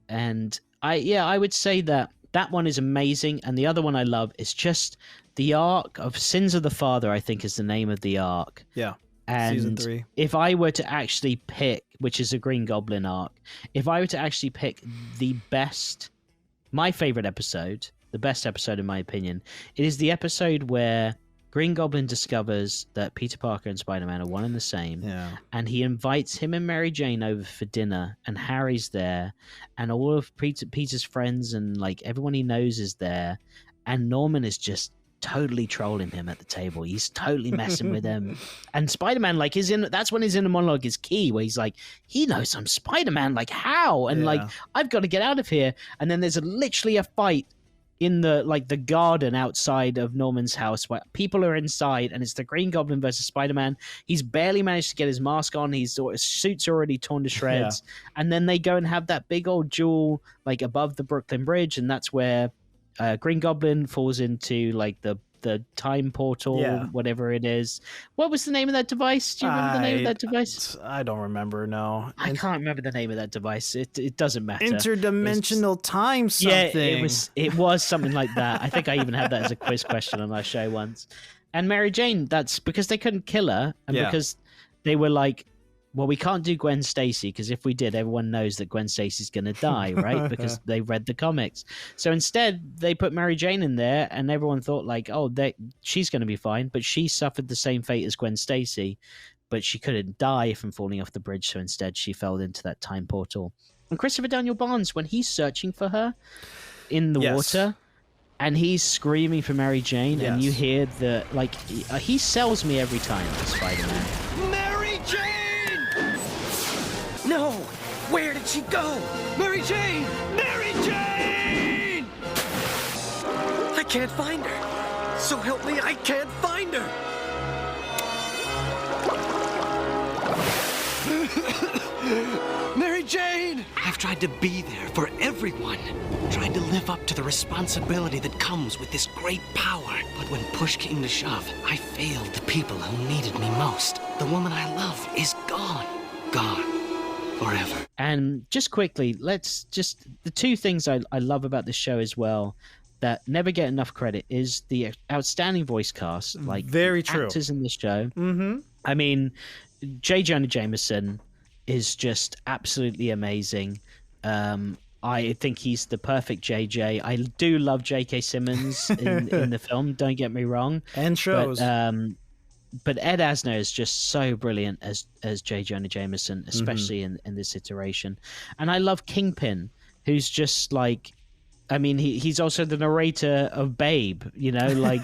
And I would say that one is amazing, and the other one I love is just the arc of Sins of the Father, I think is the name of the arc. Yeah. And Season 3. If I were to actually pick, which is a Green Goblin arc, if I were to actually pick my favorite episode, the best episode in my opinion, it is the episode where Green Goblin discovers that Peter Parker and Spider-Man are one and the same. Yeah. And he invites him and Mary Jane over for dinner, and Harry's there, and all of Peter's friends and like everyone he knows is there, and Norman is just totally trolling him at the table. He's totally messing with him. And Spider-Man, like, that's when his inner monologue is key, where he's like, he knows I'm Spider-Man, like, how? And like, I've got to get out of here. And then there's literally a fight in the garden outside of Norman's house where people are inside and it's the Green Goblin versus Spider-Man. He's barely managed to get his mask on. His suit's already torn to shreds. And then they go and have that big old duel like above the Brooklyn Bridge, and that's where Green Goblin falls into like the time portal, whatever it is. What was the name of that device? Do you remember the name of that device? I don't remember, no. I can't remember the name of that device. It doesn't matter. Interdimensional time something. Yeah, it was something like that. I think I even had that as a quiz question on our show once. And Mary Jane, that's because they couldn't kill her, and because they were like, well, we can't do Gwen Stacy because if we did, everyone knows that Gwen Stacy's going to die, right? Because they read the comics. So instead, they put Mary Jane in there, and everyone thought like, oh, she's going to be fine. But she suffered the same fate as Gwen Stacy, but she couldn't die from falling off the bridge. So instead, she fell into that time portal. And Christopher Daniel Barnes, when he's searching for her in the water, and he's screaming for Mary Jane, and you hear he sells me every time as Spider-Man. Mary Jane! No! Where did she go? Mary Jane! Mary Jane! I can't find her. So help me, I can't find her. Mary Jane! I've tried to be there for everyone. Tried to live up to the responsibility that comes with this great power. But when push came to shove, I failed the people who needed me most. The woman I love is gone. Gone. Forever. And just quickly, the two things I love about this show as well that never get enough credit is the outstanding voice cast, like very true actors in this show. I mean, J. Jonah Jameson is just absolutely amazing. I think he's the perfect JJ. I do love J.K. Simmons in the film, don't get me wrong. And shows. But Ed Asner is just so brilliant as J. Jonah Jameson, especially in this iteration. And I love Kingpin, who's just like, I mean, he's also the narrator of Babe, you know, like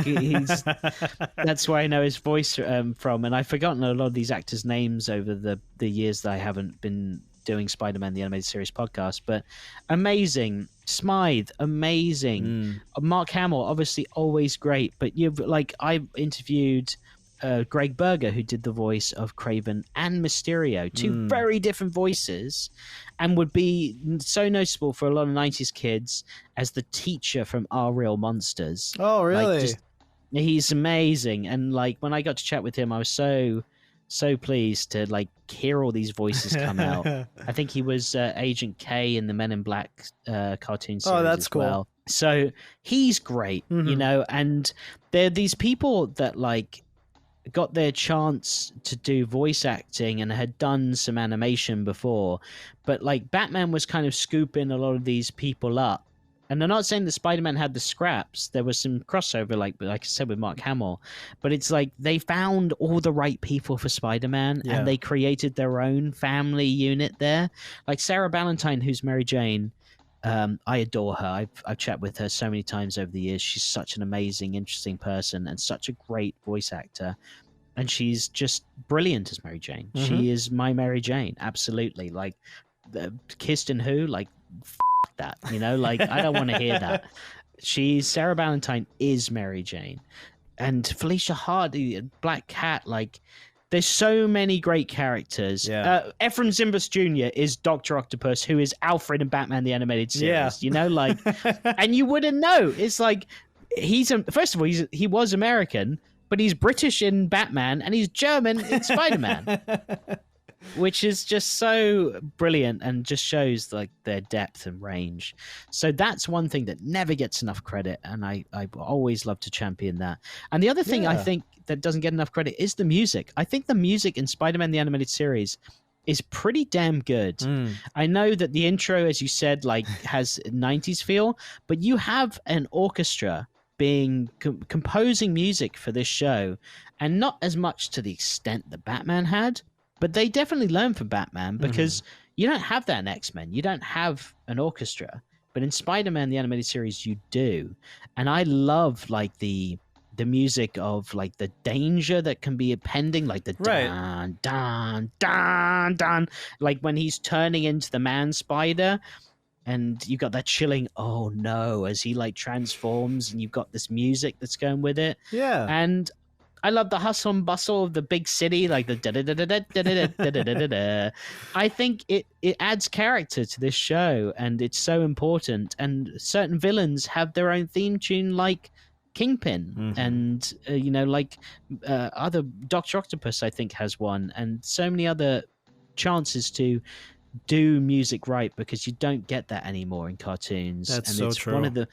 that's where I know his voice from. And I've forgotten a lot of these actors' names over the years that I haven't been doing Spider-Man the Animated Series podcast, but amazing. Smythe, amazing. Mark Hamill, obviously always great, but I interviewed Greg Berger, who did the voice of Kraven and Mysterio, two very different voices, and would be so noticeable for a lot of 90s kids as the teacher from Our Real Monsters. Oh, really? He's amazing. And like when I got to chat with him, I was so pleased to like hear all these voices come out. I think he was Agent K in the Men in Black cartoon series. Oh, that's cool. Well. So he's great, you know, and there are these people that like got their chance to do voice acting and had done some animation before, but like Batman was kind of scooping a lot of these people up. And I'm not saying that Spider-Man had the scraps. There was some crossover, like I said, with Mark Hamill. But it's like they found all the right people for Spider-Man, and they created their own family unit there. Like Sarah Ballantyne, who's Mary Jane, I adore her. I've chatted with her so many times over the years. She's such an amazing, interesting person and such a great voice actor. And she's just brilliant as Mary Jane. She is my Mary Jane, absolutely. Like, Kirsten who? Like, that, you know? Like, I don't want to hear that. Sarah Ballantyne is Mary Jane. And Felicia Hardy, Black Cat, like, there's so many great characters. Ephraim Zimbalist Jr. is Dr. Octopus, who is Alfred in Batman the Animated Series. You know, like, and you wouldn't know. It's like, first of all, he was American, but he's British in Batman, and he's German in Spider-Man. Which is just so brilliant and just shows like their depth and range. So that's one thing that never gets enough credit, and I always love to champion that. And the other thing I think that doesn't get enough credit is the music. I think the music in Spider-Man the Animated Series is pretty damn good. I know that the intro, as you said, like has 90s feel, but you have an orchestra being composing music for this show, and not as much to the extent that Batman had. But they definitely learned from Batman, because you don't have that in X-Men. You don't have an orchestra. But in Spider-Man, the Animated Series, you do. And I love like the music of like the danger that can be impending, like the dan, dan, dan, dan. Like when he's turning into the man spider. and you got that chilling "oh no" as he like transforms, and you've got this music that's going with it. Yeah. And I love the hustle and bustle of the big city, like the da da da da da da da da da da. I think it adds character to this show, and it's so important. And certain villains have their own theme tune, like Kingpin, and like other Doctor Octopus, I think, has one, and so many other chances to do music right, because you don't get that anymore in cartoons. That's and so it's true. One of the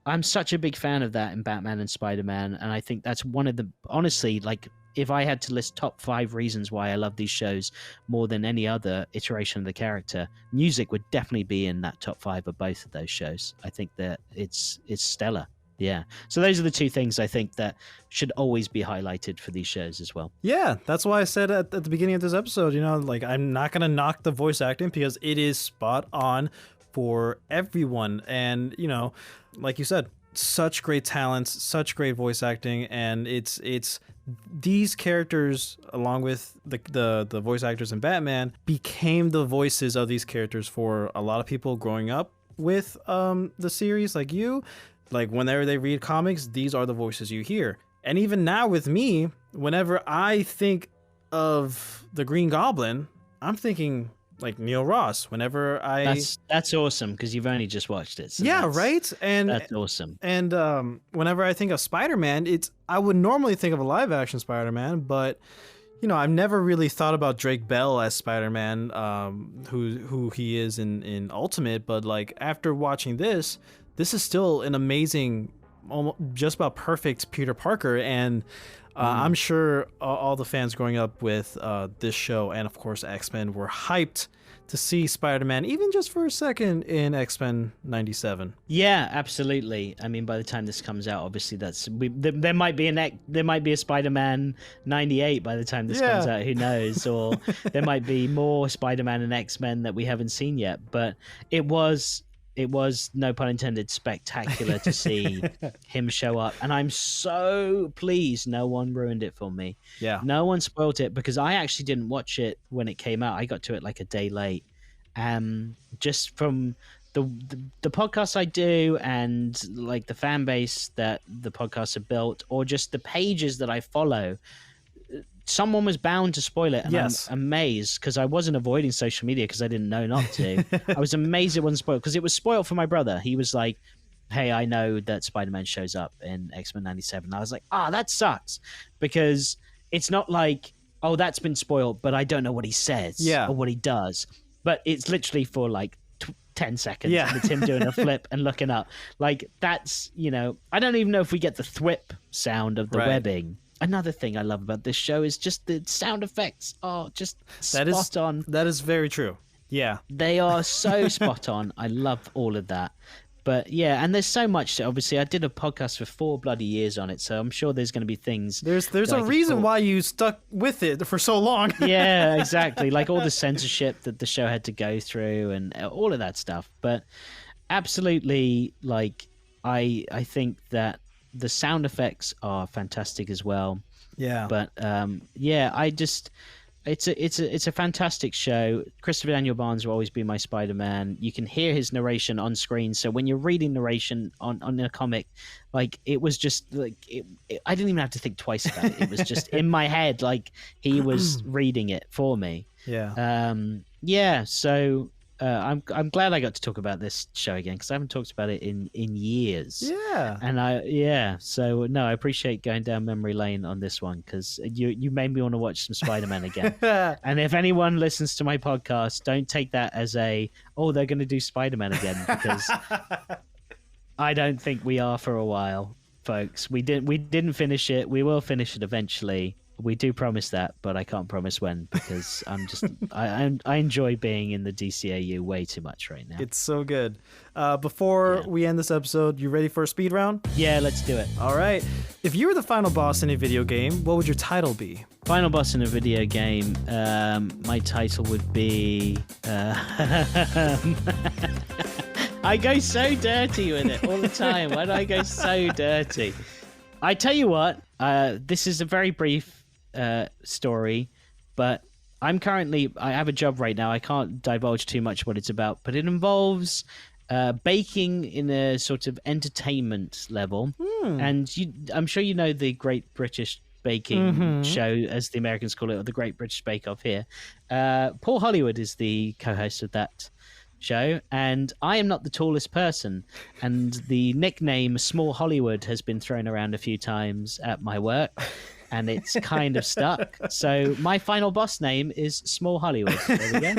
I'm such a big fan of that in Batman and Spider-Man, and I think that's one of the, honestly, like, if I had to list top 5 reasons why I love these shows more than any other iteration of the character, music would definitely be in that top 5 of both of those shows. I think that it's stellar. Yeah. So those are the 2 things I think that should always be highlighted for these shows as well. Yeah, that's why I said at the beginning of this episode, like, I'm not going to knock the voice acting because it is spot on for everyone. And, like you said, such great talents, such great voice acting, and it's these characters, along with the voice actors in Batman, became the voices of these characters for a lot of people growing up with the series, like you. Like, whenever they read comics, these are the voices you hear. And even now with me, whenever I think of the Green Goblin, I'm thinking like Neil Ross. Whenever that's awesome, because you've only just watched it. So yeah, right. And that's awesome. And whenever I think of Spider-Man, I would normally think of a live action Spider-Man, but I've never really thought about Drake Bell as Spider-Man, who he is in Ultimate. But like, after watching this is still an amazing, almost just about perfect Peter Parker. And I'm sure all the fans growing up with this show and, of course, X-Men were hyped to see Spider-Man, even just for a second, in X-Men 97. Yeah, absolutely. I mean, by the time this comes out, obviously there might be a Spider-Man 98 by the time this comes out. Who knows? Or there might be more Spider-Man and X-Men that we haven't seen yet. But it was, no pun intended, spectacular to see him show up. And I'm so pleased no one ruined it for me. Yeah. No one spoiled it, because I actually didn't watch it when it came out. I got to it like a day late. Just from the podcasts I do, and like the fan base that the podcasts are built, or just the pages that I follow, someone was bound to spoil it. And yes. I'm amazed, because I wasn't avoiding social media because I didn't know not to. I was amazed it wasn't spoiled, because it was spoiled for my brother. He was like, hey, I know that Spider-Man shows up in X-Men 97. I was like, that sucks, because it's not like, oh, that's been spoiled, but I don't know what he says or what he does. But it's literally for like 10 seconds. Yeah. And it's him doing a flip and looking up. Like, that's, I don't even know if we get the thwip sound of the webbing. Another thing I love about this show is just the sound effects are just spot on. That is very true. Yeah. They are so spot on. I love all of that. But yeah, and there's so much. Obviously, I did a podcast for 4 bloody years on it, so I'm sure there's going to be things. There's a reason why you stuck with it for so long. Yeah, exactly. Like all the censorship that the show had to go through and all of that stuff. But absolutely, like, I think that the sound effects are fantastic as well. Yeah. But it's a fantastic show. Christopher Daniel Barnes will always be my Spider-Man. You can hear his narration on screen, so when you're reading narration on a comic, like, it was just like I didn't even have to think twice about it. It was just in my head, like he was reading it for me. Yeah. So I'm glad I got to talk about this show again, because I haven't talked about it in years. Yeah. And so no, I appreciate going down memory lane on this one, because you made me want to watch some Spider-Man again. And if anyone listens to my podcast, don't take that as they're going to do Spider-Man again, because I don't think we are for a while, folks. We didn't finish it. We will finish it eventually. We do promise that, but I can't promise when, because I enjoy being in the DCAU way too much right now. It's so good. Before we end this episode, you ready for a speed round? Yeah, let's do it. All right. If you were the final boss in a video game, what would your title be? Final boss in a video game, my title would be... I go so dirty with it all the time. Why do I go so dirty? I tell you what, this is a very brief story, but I have a job right now. I can't divulge too much what it's about, but it involves baking in a sort of entertainment level. And I'm sure you know the Great British Baking Show, as the Americans call it, or the Great British Bake Off here. Paul Hollywood is the co-host of that show, and I am not the tallest person, and the nickname Small Hollywood has been thrown around a few times at my work, and it's kind of stuck. So my final boss name is Small Hollywood. There we go.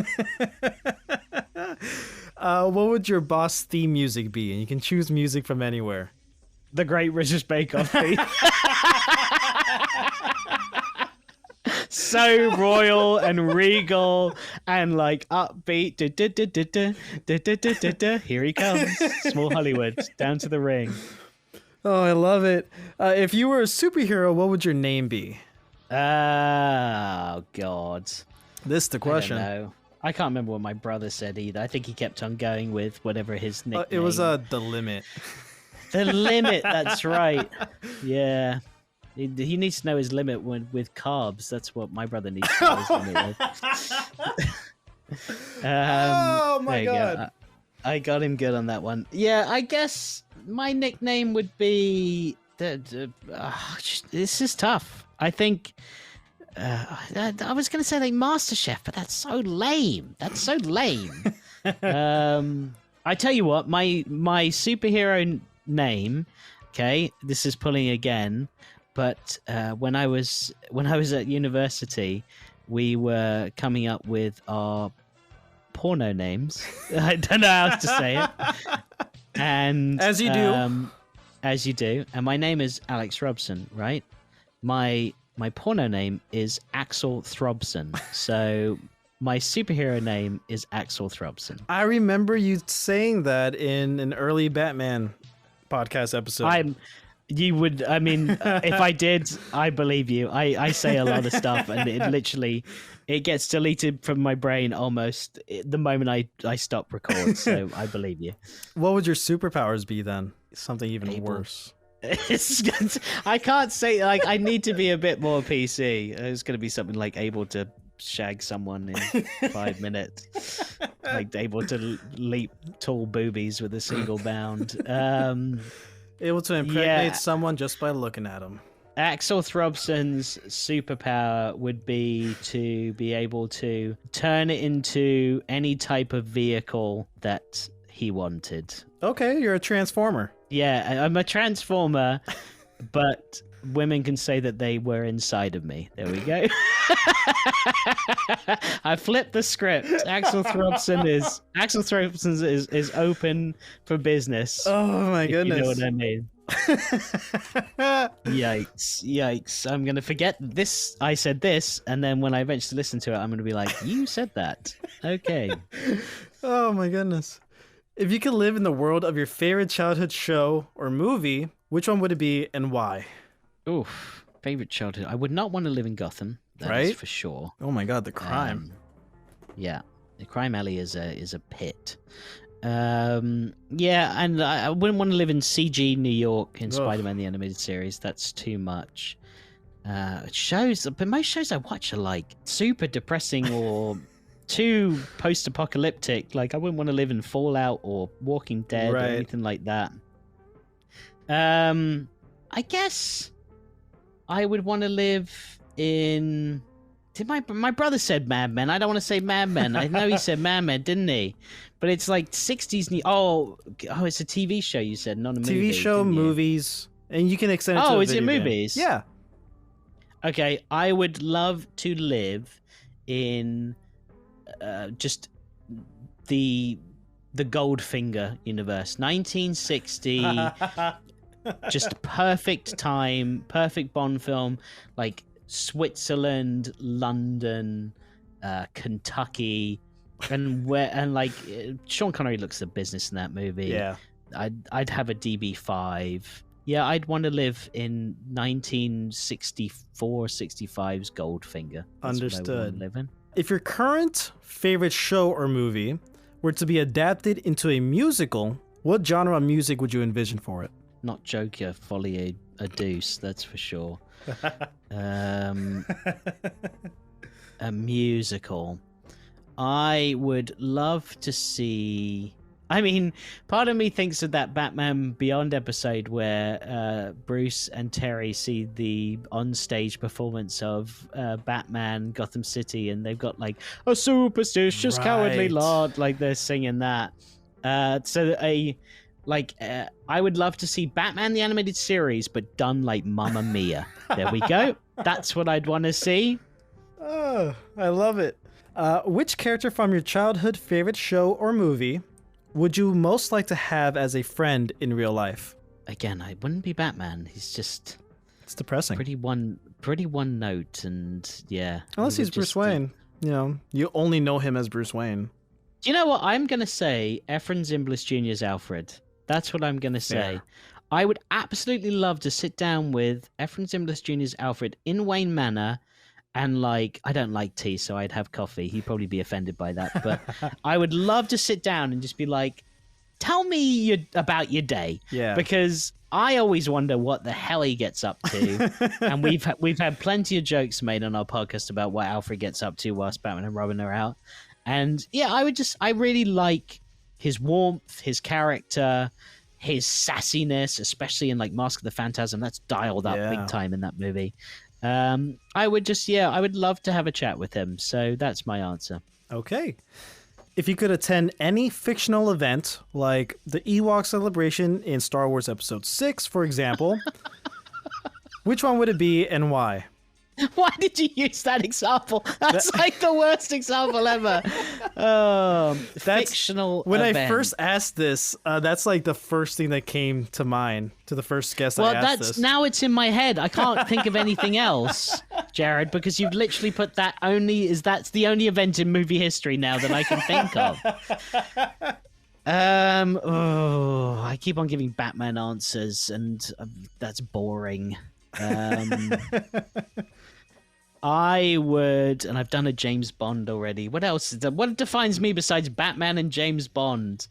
What would your boss theme music be? And you can choose music from anywhere. The Great British Bake Off theme. So royal and regal and like upbeat. Here he comes. Small Hollywood down to the ring. Oh, I love it. If you were a superhero, what would your name be? Oh, God. This is the question. I don't know. I can't remember what my brother said either. I think he kept on going with whatever his nickname. It was The Limit. The Limit, that's right. Yeah. He needs to know his limit with carbs. That's what my brother needs to know his limit with. Oh my God. I got him good on that one. Yeah, I guess my nickname would be... this is tough. I think... I was going to say like Master Chef, but that's so lame. I tell you what, my superhero name, okay, this is pulling again, but when I was at university, we were coming up with our porno names. I don't know how to say it. And as you do. And my name is Alex Robson, right? My porno name is Axel Throbson. So my superhero name is Axel Throbson. I remember you saying that in an early Batman podcast episode. If I did, I believe you. I say a lot of stuff and it gets deleted from my brain almost the moment I stop record. So I believe you. What would your superpowers be then? Something even worse. I can't say, like, I need to be a bit more PC. It's going to be something like able to shag someone in 5 minutes, like able to leap tall boobies with a single bound. Able to impregnate someone just by looking at them. Axel Throbson's superpower would be to be able to turn it into any type of vehicle that he wanted. Okay, you're a transformer. Yeah, I'm a transformer, but women can say that they were inside of me. There we go. I flipped the script. Axel Throbson is open for business. Oh my goodness. You know what I mean? Yikes. I'm going to forget this. I said this, and then when I eventually listen to it, I'm going to be like, you said that. Okay. Oh my goodness. If you could live in the world of your favorite childhood show or movie, which one would it be and why? Oof, favorite childhood. I would not want to live in Gotham. That is for sure. Oh my God, the crime. Yeah, the crime alley is a pit. Yeah, and I wouldn't want to live in CG New York in Spider-Man the Animated Series. That's too much. Shows, but most shows I watch are like super depressing or too post-apocalyptic. Like I wouldn't want to live in Fallout or Walking Dead or anything like that. I guess I would want to live in... My brother said Mad Men. I don't want to say Mad Men. I know he said Mad Men, didn't he? But it's like 60s... Oh, it's a TV show, you said, not a movie. TV show, movies, and you can extend it to a is it video movies? Game. Yeah. Okay, I would love to live in just the Goldfinger universe. 1960... just perfect time, perfect Bond film, like Switzerland, London, Kentucky, and like Sean Connery looks the business in that movie. Yeah, I'd have a DB5. Yeah, I'd want to live in 1964-65's Goldfinger. That's understood. Live in. If your current favorite show or movie were to be adapted into a musical, what genre of music would you envision for it? Not Joker, Folie a Deuce, that's for sure. A musical. I would love to see... I mean, part of me thinks of that Batman Beyond episode where Bruce and Terry see the on-stage performance of Batman Gotham City, and they've got like a superstitious, cowardly lot, like they're singing that. I would love to see Batman the Animated Series, but done like Mamma Mia. There we go. That's what I'd want to see. Oh, I love it. Which character from your childhood favorite show or movie would you most like to have as a friend in real life? Again, I wouldn't be Batman. He's just... It's depressing. Pretty one note, and yeah. Unless he's Bruce Wayne. You know, you only know him as Bruce Wayne. Do you know what? I'm going to say Efren Zimbalist Jr.'s Alfred. That's what I'm going to say. Yeah. I would absolutely love to sit down with Efren Zimbalist Jr.'s Alfred in Wayne Manor, and like, I don't like tea, so I'd have coffee. He'd probably be offended by that. But I would love to sit down and just be like, tell me about your day. Yeah. Because I always wonder what the hell he gets up to. And we've had plenty of jokes made on our podcast about what Alfred gets up to whilst Batman and Robin are out. And yeah, I really like his warmth, his character, his sassiness, especially in like Mask of the Phantasm. That's dialed up big time in that movie. I would love to have a chat with him. So that's my answer. Okay. If you could attend any fictional event, like the Ewok celebration in Star Wars Episode 6, for example, which one would it be and why? Why did you use that example? That's like the worst example ever. Fictional When event. I first asked this, that's like the first thing that came to mind to the first guest I asked this. Now it's in my head. I can't think of anything else, Jared, because you've literally put that's the only event in movie history now that I can think of. I keep on giving Batman answers, and that's boring. I would, and I've done a James Bond already. What else? What defines me besides Batman and James Bond?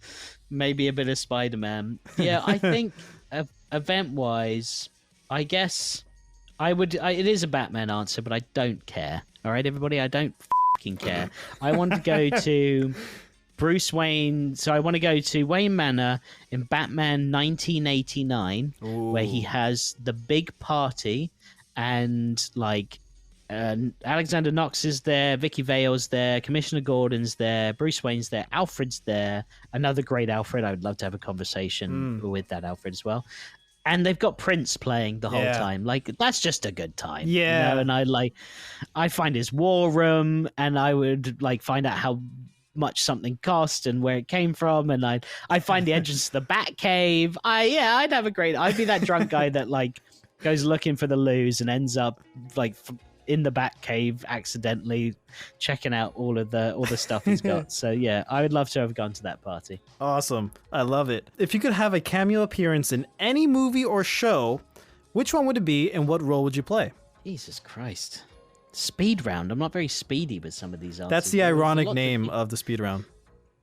Maybe a bit of Spider-Man. Yeah, I think event-wise, I guess I would. It is a Batman answer, but I don't care. All right, everybody, I don't fucking care. I want to go to Bruce Wayne. So I want to go to Wayne Manor in Batman 1989, where he has the big party and like. Alexander Knox is there, Vicky Vale's there, Commissioner Gordon's there, Bruce Wayne's there, Alfred's there, another great Alfred. I would love to have a conversation with that Alfred as well. And they've got Prince playing the whole time. Like, that's just a good time. Yeah. You know? And I find his war room, and I would like find out how much something cost and where it came from, and I find the entrance to the Batcave. I'd have a great. I'd be that drunk guy that like goes looking for the loos and ends up like in the Batcave accidentally checking out all the stuff he's got. So yeah, I would love to have gone to that party. Awesome. I love it. If you could have a cameo appearance in any movie or show, which one would it be and what role would you play? Jesus Christ. Speed round. I'm not very speedy with some of these answers. That's the ironic name of the speed round.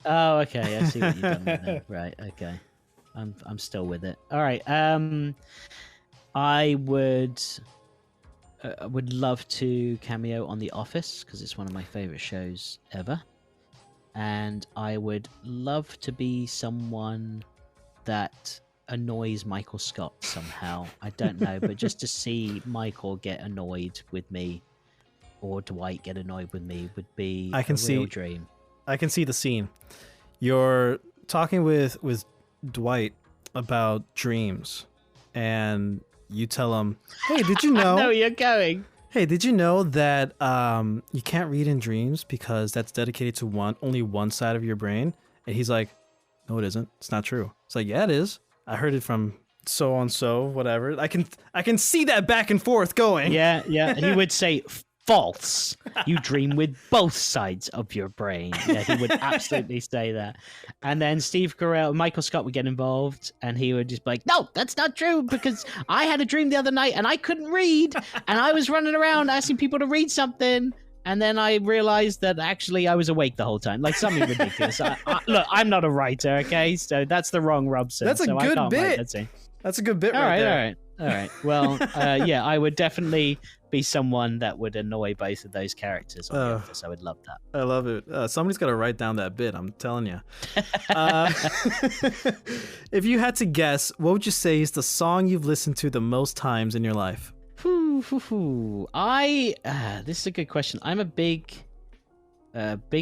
Oh, okay. I see what you've done there. Right, okay. I'm still with it. All right. I would love to cameo on The Office because it's one of my favorite shows ever. And I would love to be someone that annoys Michael Scott somehow. I don't know, but just to see Michael get annoyed with me or Dwight get annoyed with me would be a real dream. I can see the scene. You're talking with Dwight about dreams, and you tell him, "Hey, did you know?" I know you're going. Hey, did you know that you can't read in dreams because that's dedicated to only one side of your brain? And he's like, "No, it isn't. It's not true." It's like, "Yeah, it is. I heard it from so and so, whatever." I can see that back and forth going. Yeah. He would say, "False. You dream with both sides of your brain." Yeah, he would absolutely say that. And then Steve Carell, Michael Scott would get involved, and he would just be like, "No, that's not true, because I had a dream the other night, and I couldn't read, and I was running around asking people to read something, and then I realized that actually I was awake the whole time." Like something ridiculous. Look, I'm not a writer, okay? So that's the wrong Robson. That's a good bit. That's a good bit right there. All right. Well, yeah, I would definitely be someone that would annoy both of those characters on The Office. I would love that. I love it. Somebody's got to write down that bit. I'm telling you. If you had to guess, what would you say is the song you've listened to the most times in your life? This is a good question. I'm a big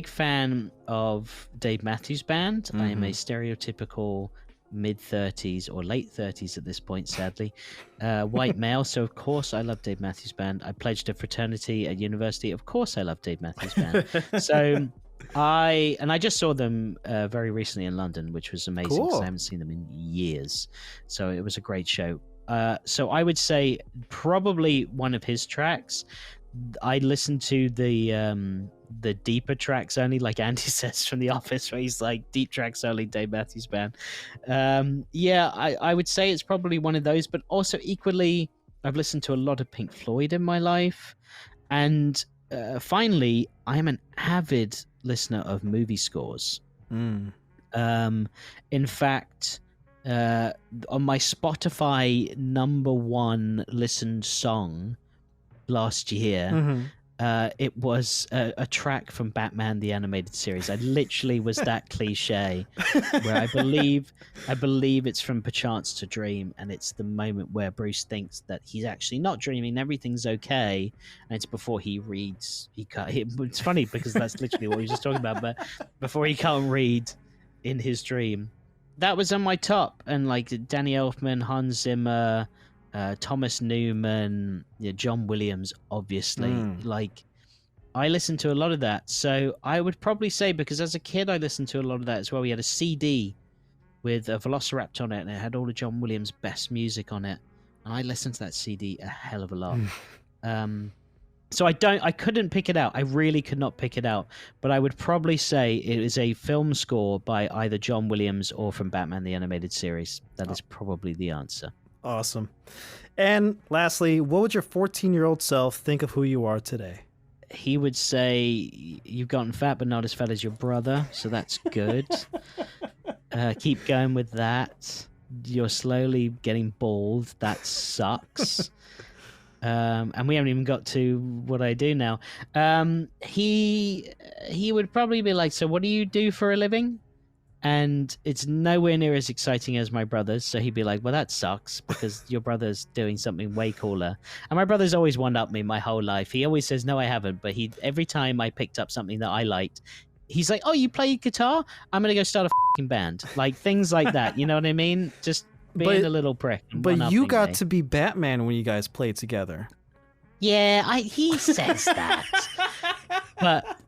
fan of Dave Matthews Band. I am a stereotypical mid-30s or late 30s at this point, sadly, white male. So of course I love Dave Matthews Band. I pledged a fraternity at university. Of course I love Dave Matthews Band. So I just saw them very recently in London, which was amazing because I haven't seen them in years. So it was a great show. So I would say probably one of his tracks. I listened to the deeper tracks only, like Andy says from The Office, where he's like, deep tracks only, Dave Matthews Band. I would say it's probably one of those, but also equally, I've listened to a lot of Pink Floyd in my life. And finally, I'm an avid listener of movie scores. In fact, on my Spotify #1 listened song last year, it was a track from Batman the Animated Series. I literally was that cliche, where I believe it's from Perchance to Dream, and it's the moment where Bruce thinks that he's actually not dreaming, everything's okay, and it's before he reads. It's funny because that's literally what we were just talking about, but before he can't read in his dream. That was on my top, and like Danny Elfman, Hans Zimmer, Thomas Newman, John Williams, obviously. Like, I listened to a lot of that. So I would probably say, because as a kid I listened to a lot of that as well. We had a CD with a Velociraptor on it, and it had all of John Williams' best music on it. And I listened to that CD a hell of a lot. So I couldn't pick it out. I really could not pick it out. But I would probably say it is a film score by either John Williams or from Batman the Animated Series. That is probably the answer. Awesome. And lastly, what would your 14-year-old self think of who you are today? He would say, you've gotten fat, but not as fat as your brother. So that's good. Keep going with that. You're slowly getting bald. That sucks. And we haven't even got to what I do now. He would probably be like, so what do you do for a living? And it's nowhere near as exciting as my brother's. So he'd be like, well, that sucks because your brother's doing something way cooler. And my brother's always one-upped me my whole life. He always says, no, I haven't. But every time I picked up something that I liked, he's like, oh, you play guitar? I'm going to go start a f***ing band. Like things like that. You know what I mean? Just being a little prick. But you got to be Batman when you guys played together. Yeah, he says that. But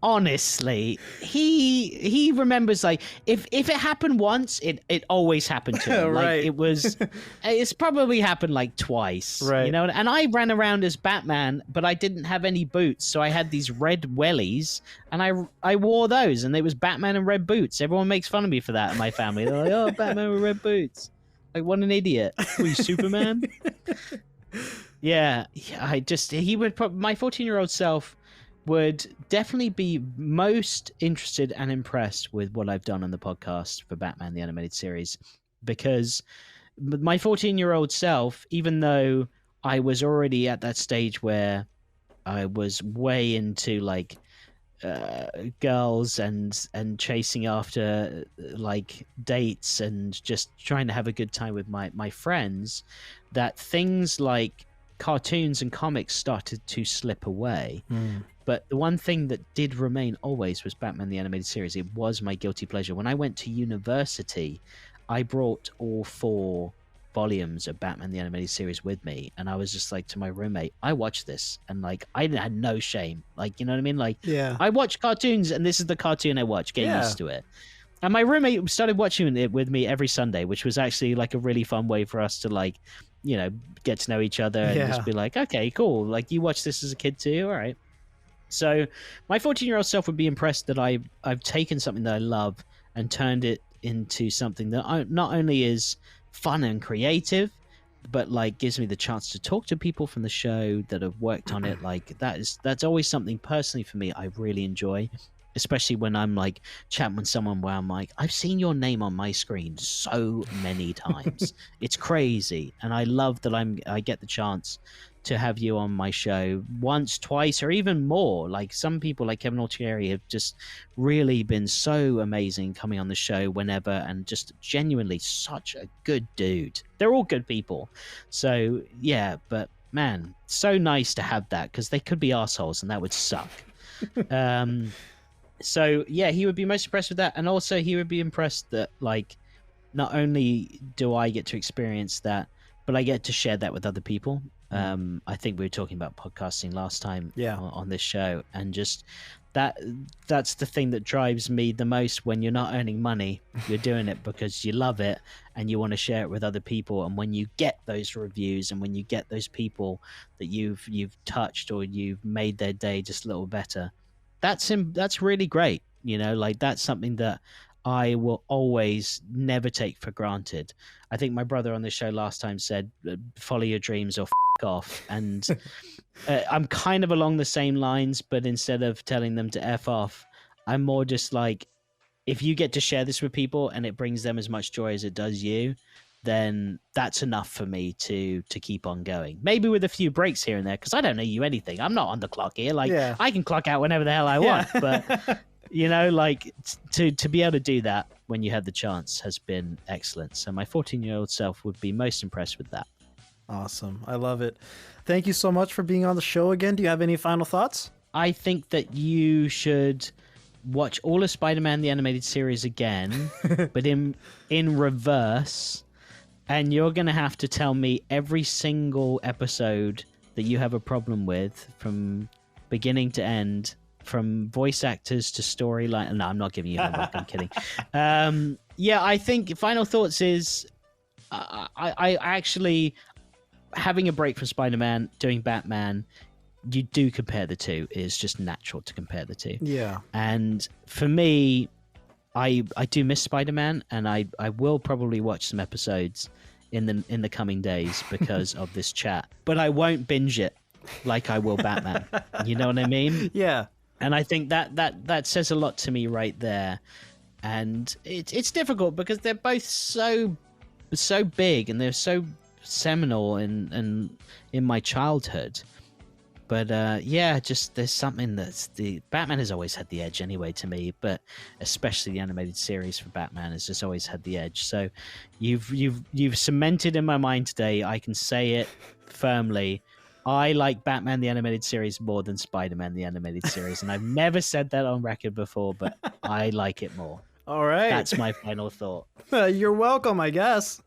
honestly, he remembers, like, if it happened once, it always happened to him. Right. Like it's probably happened like twice. Right. You know, and I ran around as Batman, but I didn't have any boots, so I had these red wellies, and I wore those, and it was Batman and red boots. Everyone makes fun of me for that in my family. They're like, oh, Batman with red boots. Like, what an idiot. Were you Superman? Yeah, my 14-year-old self would definitely be most interested and impressed with what I've done on the podcast for Batman the Animated Series, because my 14-year-old self, even though I was already at that stage where I was way into like girls and chasing after like dates and just trying to have a good time with my friends, that things like cartoons and comics started to slip away. But the one thing that did remain always was Batman the Animated Series. It was my guilty pleasure. When I went to university, I brought all 4 volumes of Batman the Animated Series with me, and I was just like to my roommate, I watched this, and like I had no shame. Like, you know what I mean? Like, yeah, I watch cartoons, and this is the cartoon I watch. Get used to it. And my roommate started watching it with me every Sunday, which was actually like a really fun way for us to, like, you know, get to know each other and just be like, okay, cool. Like, you watched this as a kid too? All right. So my 14-year-old self would be impressed that I've taken something that I love and turned it into something that not only is fun and creative, but like gives me the chance to talk to people from the show that have worked on it. Like that's always something personally for me I really enjoy, especially when I'm like chatting with someone where I'm like, I've seen your name on my screen so many times. It's crazy. And I love that I get the chance to have you on my show once, twice, or even more. Like some people like Kevin Altieri have just really been so amazing coming on the show whenever, and just genuinely such a good dude. They're all good people. So yeah, but man, so nice to have that, because they could be assholes and that would suck. So yeah, he would be most impressed with that. And also he would be impressed that, like, not only do I get to experience that, but I get to share that with other people. I think we were talking about podcasting last time on this show, and just that's the thing that drives me the most. When you're not earning money, you're doing it because you love it and you want to share it with other people. And when you get those reviews, and when you get those people that you've touched or you've made their day just a little better, that's really great. You know, like, that's something that I will always never take for granted. I think my brother on the show last time said, follow your dreams or f*** off. And I'm kind of along the same lines, but instead of telling them to F off, I'm more just like, if you get to share this with people and it brings them as much joy as it does you, then that's enough for me to keep on going. Maybe with a few breaks here and there, because I don't know you anything. I'm not on the clock here. Like, I can clock out whenever the hell I want. But, you know, like, to be able to do that when you had the chance has been excellent. So my 14-year-old self would be most impressed with that. Awesome. I love it. Thank you so much for being on the show again. Do you have any final thoughts? I think that you should watch all of Spider-Man the Animated Series again, but in reverse. And you're going to have to tell me every single episode that you have a problem with, from beginning to end, from voice actors to storyline. No, I'm not giving you homework. I'm kidding. Yeah, I think final thoughts is I actually, having a break from Spider-Man, doing Batman, you do compare the two. It is just natural to compare the two. Yeah. And for me, I do miss Spider-Man, and I will probably watch some episodes in the coming days because of this chat. But I won't binge it like I will Batman. You know what I mean? Yeah. And I think that says a lot to me right there. And it's difficult because they're both so big, and they're so seminal in my childhood. But yeah, just there's something that's the Batman has always had the edge anyway to me, but especially the animated series for Batman has just always had the edge. So you've cemented in my mind today. I can say it firmly. I like Batman the Animated Series more than Spider-Man the Animated Series, and I've never said that on record before, but I like it more. All right. That's my final thought. You're welcome, I guess.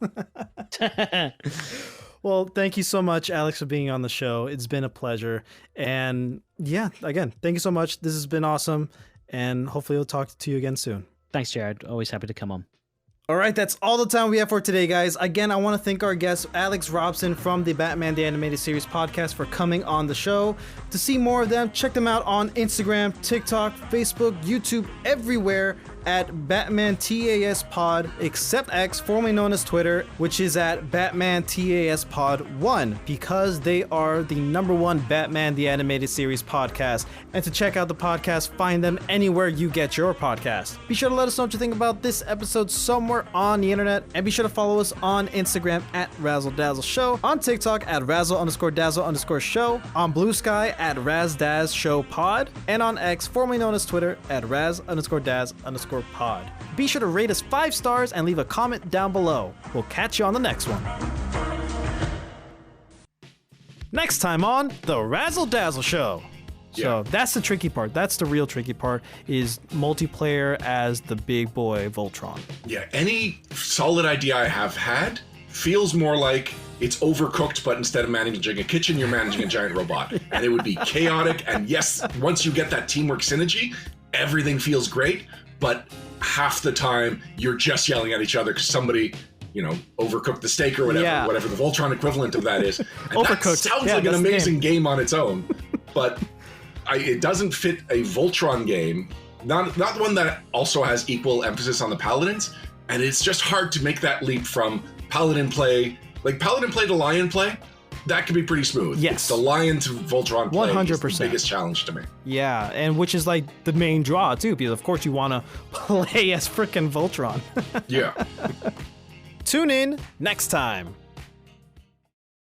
Well, thank you so much, Alex, for being on the show. It's been a pleasure. And yeah, again, thank you so much. This has been awesome. And hopefully we'll talk to you again soon. Thanks, Jared. Always happy to come on. All right, that's all the time we have for today, guys. Again, I want to thank our guest, Alex Robson from the Batman the Animated Series podcast, for coming on the show. To see more of them, check them out on Instagram, TikTok, Facebook, YouTube, everywhere at Batman TAS Pod, except X, formerly known as Twitter, which is at Batman TAS Pod 1, because they are the #1 Batman the Animated Series podcast. And to check out the podcast, find them anywhere you get your podcast. Be sure to let us know what you think about this episode somewhere on the internet, and be sure to follow us on Instagram at Razzle Dazzle Show, on TikTok at Razzle_Dazzle_Show, on Blue Sky at Razdaz Show Pod, and on X, formerly known as Twitter, at Raz_Daz_Pod. Be sure to rate us 5 stars and leave a comment down below. We'll catch you on the next one. Next time on the Razzle Dazzle Show. So that's the tricky part. That's the real tricky part, is multiplayer as the big boy Voltron. Yeah, any solid idea I have had feels more like it's Overcooked, but instead of managing a kitchen, you're managing a giant robot. And it would be chaotic. And yes, once you get that teamwork synergy, everything feels great. But half the time, you're just yelling at each other because somebody, overcooked the steak or whatever the Voltron equivalent of that is. And Overcooked. That sounds like an amazing game on its own. But it doesn't fit a Voltron game, not one that also has equal emphasis on the Paladins. And it's just hard to make that leap from Paladin play, like Paladin play to Lion play. That could be pretty smooth. Yes. The Lion to Voltron play 100%. is the biggest challenge to me. Yeah, and which is like the main draw too, because of course you want to play as frickin' Voltron. Yeah. Tune in next time.